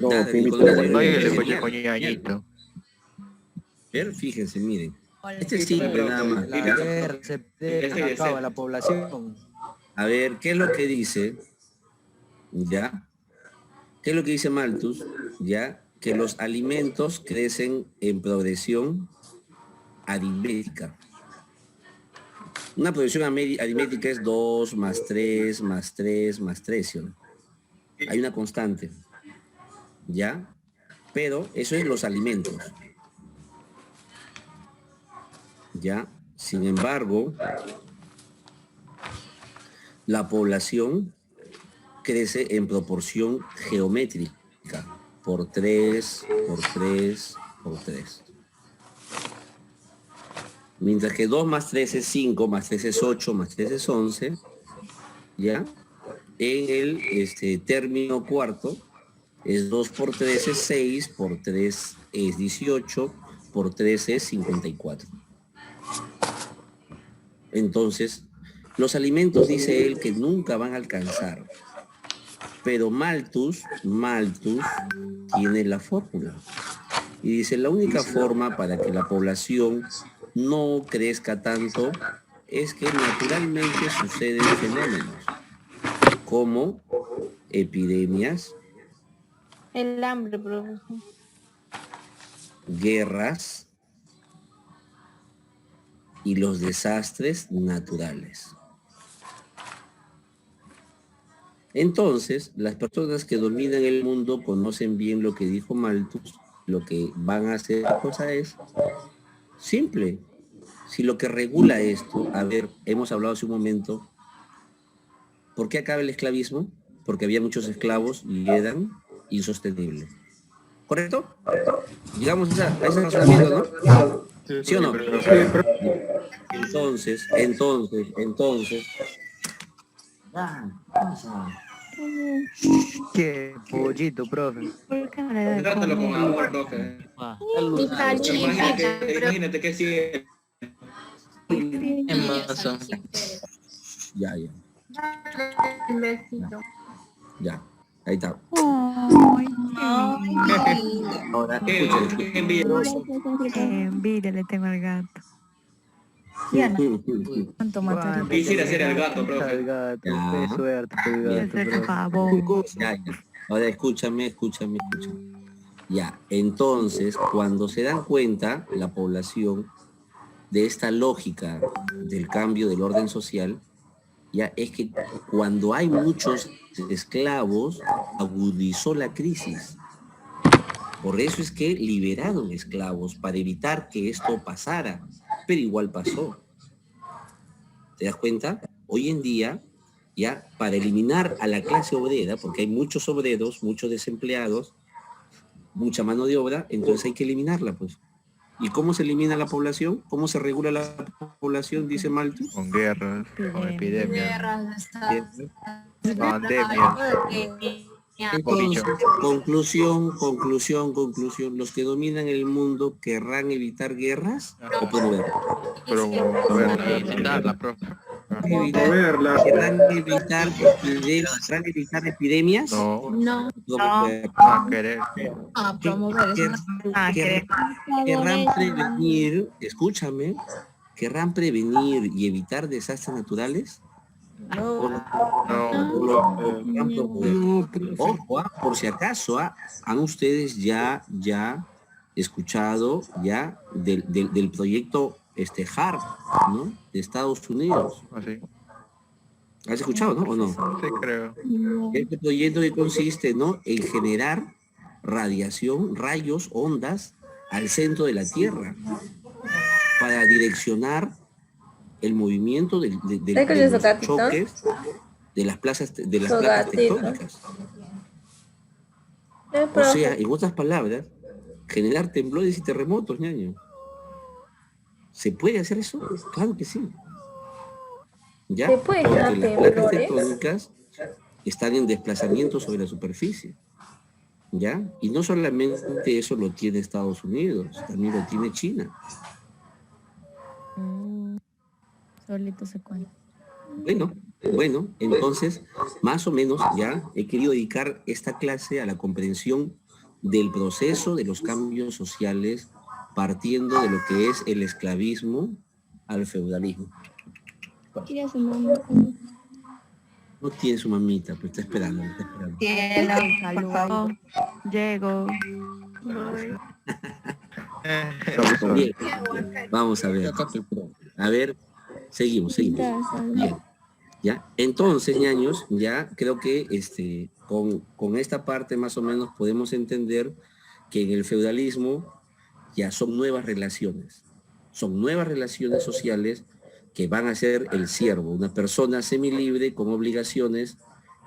No, Nada, sí, con la Oye, teoría le genial. escuché añito. Pero fíjense, miren. Este es simple nada más. Acaba la población. A ver, ¿qué es lo que dice? ¿Ya? ¿Qué es lo que dice Malthus? ¿Ya? Que los alimentos crecen en progresión aritmética. Una progresión aritmética es 2 más 3 más 3 más 3, ¿sí o no? Hay una constante. ¿Ya? Pero eso es los alimentos. ¿Ya? Sin embargo, la población crece en proporción geométrica, por 3, por 3, por 3. Mientras que 2 más 3 es 5, más 3 es 8, más 3 es 11, ¿ya? En el término cuarto es 2 por 3 es 6, por 3 es 18, por 3 es 54. Entonces, los alimentos, dice él, que nunca van a alcanzar. Pero Malthus tiene la fórmula. Y dice, la única forma para que la población no crezca tanto es que naturalmente suceden fenómenos como epidemias, El hambre, profesor. guerras y los desastres naturales. Entonces, las personas que dominan el mundo conocen bien lo que dijo Malthus. Lo que van a hacer cosa es simple. Si lo que regula esto, a ver, hemos hablado hace un momento, ¿por qué acaba el esclavismo? Porque había muchos esclavos y eran insostenibles. ¿Correcto? Llegamos a ese razonamiento, ¿no? ¿Sí o no? Entonces. Qué pollito, profe. ¿Por qué no le da Trátalo con comida? amor, profe. Y salchicha, pero Imagínate que sigue. Amazon. Ya. Un besito. Ya. Ahí está. Ay, Ahora, escuchen. qué envidia le tengo al gato. ¿Cuánto mataría? Quisiera ser el gato, profe. Al gato, Ya. qué suerte, tu Bien. gato, Por profe. favor. Ya. Ahora escúchame. Ya, entonces, cuando se dan cuenta la población de esta lógica del cambio del orden social, ya es que cuando hay muchos esclavos, agudizó la crisis. Por eso es que liberaron esclavos, para evitar que esto pasara, pero igual pasó. ¿Te das cuenta? Hoy en día, ya, para eliminar a la clase obrera, porque hay muchos obreros, muchos desempleados, mucha mano de obra, entonces hay que eliminarla, pues. ¿Y cómo se elimina la población? ¿Cómo se regula la población? Dice Malthus. Con guerras, con epidemias, Pandemia. Entonces, conclusión, los que dominan el mundo querrán evitar guerras o promover. evitarla, profe. ¿Querrán evitar epidemias? No. Querer. Querrán prevenir, escúchame, querrán prevenir y evitar desastres naturales. Ojo, por si acaso, han ustedes ya escuchado ya del proyecto HARP, ¿no? De Estados Unidos. Así. ¿Has escuchado, no? ¿O no? Sí, creo. Este proyecto que consiste, ¿no?, en generar radiación, rayos, ondas al centro de la Tierra para direccionar el movimiento de los choques de las placas tectónicas. O sea, en otras palabras, generar temblores y terremotos, ñaño. ¿Se puede hacer eso? Claro que sí. ¿Ya? Porque las placas tectónicas están en desplazamiento sobre la superficie. ¿Ya? Y no solamente eso lo tiene Estados Unidos, también lo tiene China. Solito se cuenta. Bueno, entonces, más o menos ya he querido dedicar esta clase a la comprensión del proceso de los cambios sociales, partiendo de lo que es el esclavismo al feudalismo. ¿Quiere su mamá? No tiene su mamita, pero está esperando. Saludos. Llego. Bien. Vamos a ver. A ver, seguimos. Bien. ¿Ya? Entonces, ñaños, ya creo que con esta parte más o menos podemos entender que en el feudalismo ya son nuevas relaciones sociales que van a ser el siervo, una persona semilibre con obligaciones.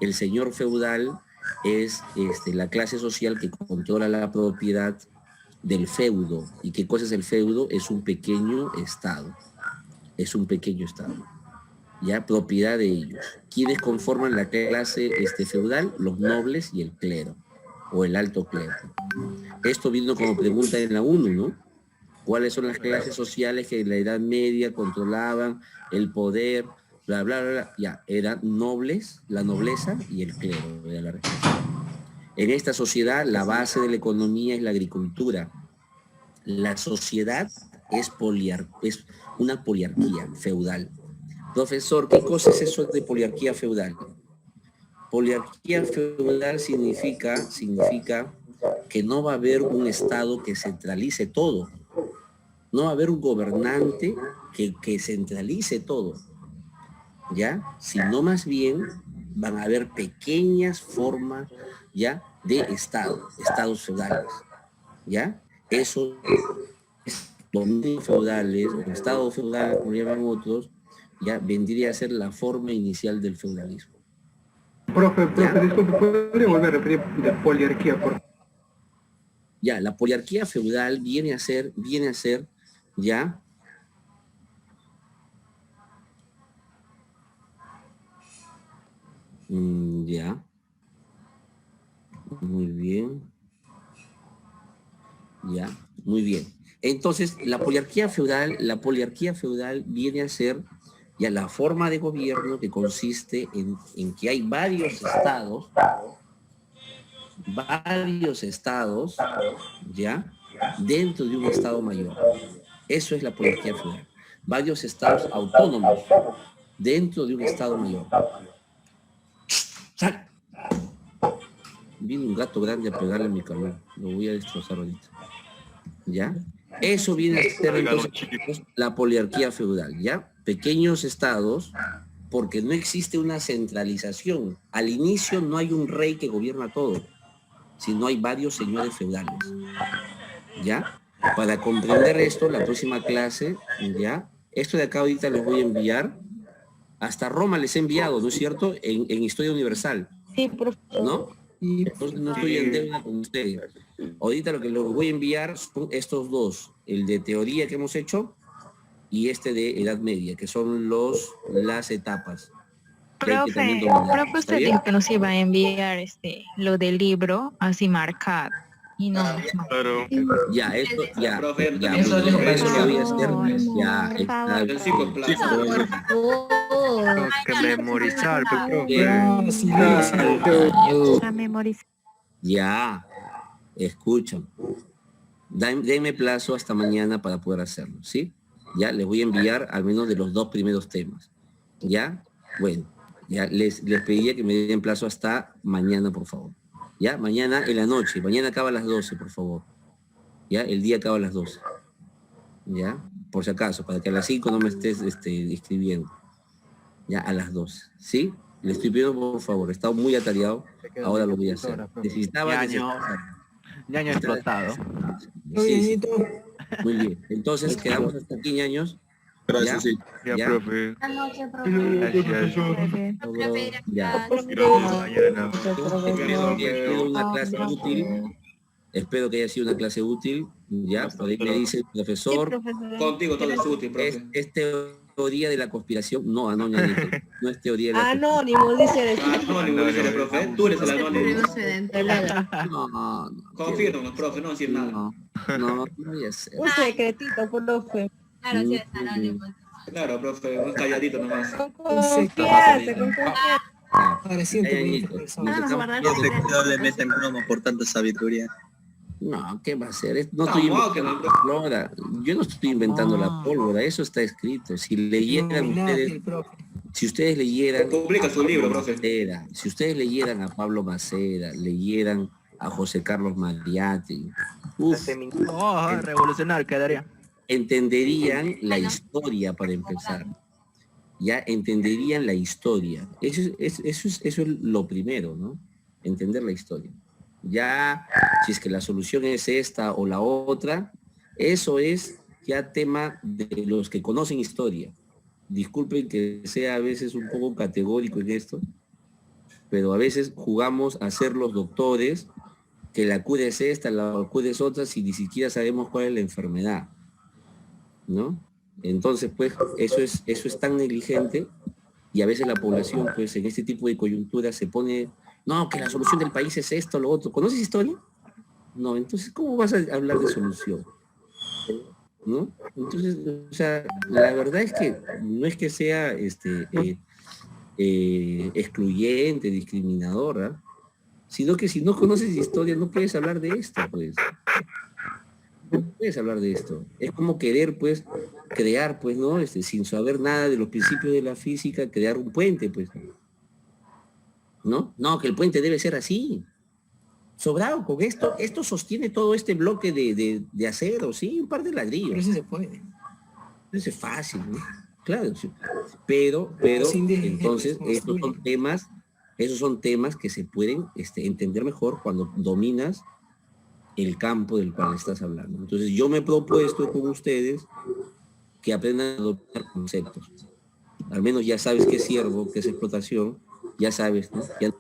El señor feudal es la clase social que controla la propiedad del feudo. ¿Y qué cosa es el feudo? Es un pequeño estado. Ya, propiedad de ellos. ¿Quiénes conforman la clase feudal? Los nobles y el clero, o el alto clero. Esto vino como pregunta en la ONU, ¿no? ¿Cuáles son las clases sociales que en la Edad Media controlaban el poder? Bla, bla, bla. Ya, eran nobles, la nobleza y el clero. Era la respuesta. En esta sociedad, la base de la economía es la agricultura. La sociedad es una poliarquía feudal. Profesor, ¿qué cosa es eso de poliarquía feudal? Poliarquía feudal significa que no va a haber un Estado que centralice todo. No va a haber un gobernante que centralice todo, ¿ya? Sino más bien van a haber pequeñas formas, ¿ya?, de estados feudales, ¿ya? Eso es dominios feudales, o estados feudales, como llaman otros, ya vendría a ser la forma inicial del feudalismo. Profe, disculpe, ¿podría volver a repetir de poliarquía, por favor? Ya, la poliarquía feudal viene a ser, ya, ya, muy bien, ya, muy bien. Entonces, la poliarquía feudal viene a ser Ya la forma de gobierno que consiste en que hay varios estados, ya, dentro de un estado mayor. Eso es la poliarquía feudal. Varios estados autónomos dentro de un estado mayor. ¡Sal! Viene un gato grande a pegarle a mi calor. Lo voy a destrozar ahorita. ¿Ya? Eso viene a ser entonces la poliarquía feudal, ¿ya? Pequeños estados, porque no existe una centralización. Al inicio no hay un rey que gobierna todo, sino hay varios señores feudales, ¿ya? Para comprender esto, la próxima clase, ¿ya? Esto de acá ahorita les voy a enviar. Hasta Roma les he enviado, ¿no es cierto? En Historia Universal. Sí, profesor. ¿No? Entonces no estoy en deuda con ustedes. Ahorita lo que les voy a enviar son estos dos, el de teoría que hemos hecho y este de Edad Media, que son las etapas. Profe, usted dijo que nos iba a enviar lo del libro así marcado y no. Claro. Ya, esto, ya, Profe, ya, eso eso es lo voy a hacer, ya, El psicoplaza. Tengo que memorizar, Ya, escuchan. Denme plazo hasta mañana para poder hacerlo, ¿sí? Ya, les voy a enviar al menos de los 2 primeros temas. ¿Ya? Bueno, ya les pediría que me den plazo hasta mañana, por favor. ¿Ya? Mañana en la noche. Mañana acaba a las 12, por favor. ¿Ya? El día acaba a las 12. ¿Ya? Por si acaso, para que a las 5 no me estés escribiendo. Ya, a las 12. ¿Sí? Le estoy pidiendo, por favor. He estado muy atareado. Ahora lo voy a hacer. Necesitaba... Ñaño explotado. Sí. Muy bien. Entonces, quedamos hasta aquí, ñaños. Gracias, sí. Ya, profe. Buenas noches, profe. Ya. Una clase útil. Espero que haya sido una clase útil. Ya, por ahí me dice el profesor. Contigo todo es útil, profe. Es teoría de la conspiración. No, Ñañito. No es teoría de la Anónimo, dice el Anónimo, dice el profe. Tú eres el anónimo. No. Confírmanos, profe, no decir nada. No voy a hacer. un secretito, profe. Claro, sí, es anónimo. Claro, profe, un calladito nomás. Con confianza, con confianza. No le meten broma por tanta sabiduría. No, ¿qué va a hacer? No estoy inventando la pólvora. Yo no estoy inventando la pólvora, eso está escrito. Si leyeran ustedes, si ustedes leyeran publica su libro, profe. Macera, si ustedes leyeran a Pablo Macera, leyeran a José Carlos Mariatti, revolucionario quedaría. Entenderían la historia para empezar. Ya entenderían la historia. Eso es lo primero, ¿no? Entender la historia. Ya, si es que la solución es esta o la otra, eso es ya tema de los que conocen historia. Disculpen que sea a veces un poco categórico en esto, pero a veces jugamos a ser los doctores, que la cura es esta, la cura es otra, si ni siquiera sabemos cuál es la enfermedad, ¿no? Entonces, pues, eso es tan negligente, y a veces la población, pues, en este tipo de coyunturas se pone... No, que la solución del país es esto, lo otro. ¿Conoces historia? No, entonces, ¿cómo vas a hablar de solución? ¿No? Entonces, o sea, la verdad es que no es que sea excluyente, discriminadora, sino que si no conoces historia no puedes hablar de esto, pues. No puedes hablar de esto. Es como querer, pues, crear, pues, ¿no? Sin saber nada de los principios de la física, crear un puente, pues. No, que el puente debe ser así. Sobrado con esto sostiene todo este bloque de acero, sí, un par de ladrillos. Pero eso se puede. Eso es fácil, ¿no? Claro, sí. Pero entonces esos son temas que se pueden entender mejor cuando dominas el campo del cual estás hablando. Entonces yo me he propuesto con ustedes que aprendan a adoptar conceptos. Al menos ya sabes qué es siervo, qué es explotación, ya sabes, ¿no? Ya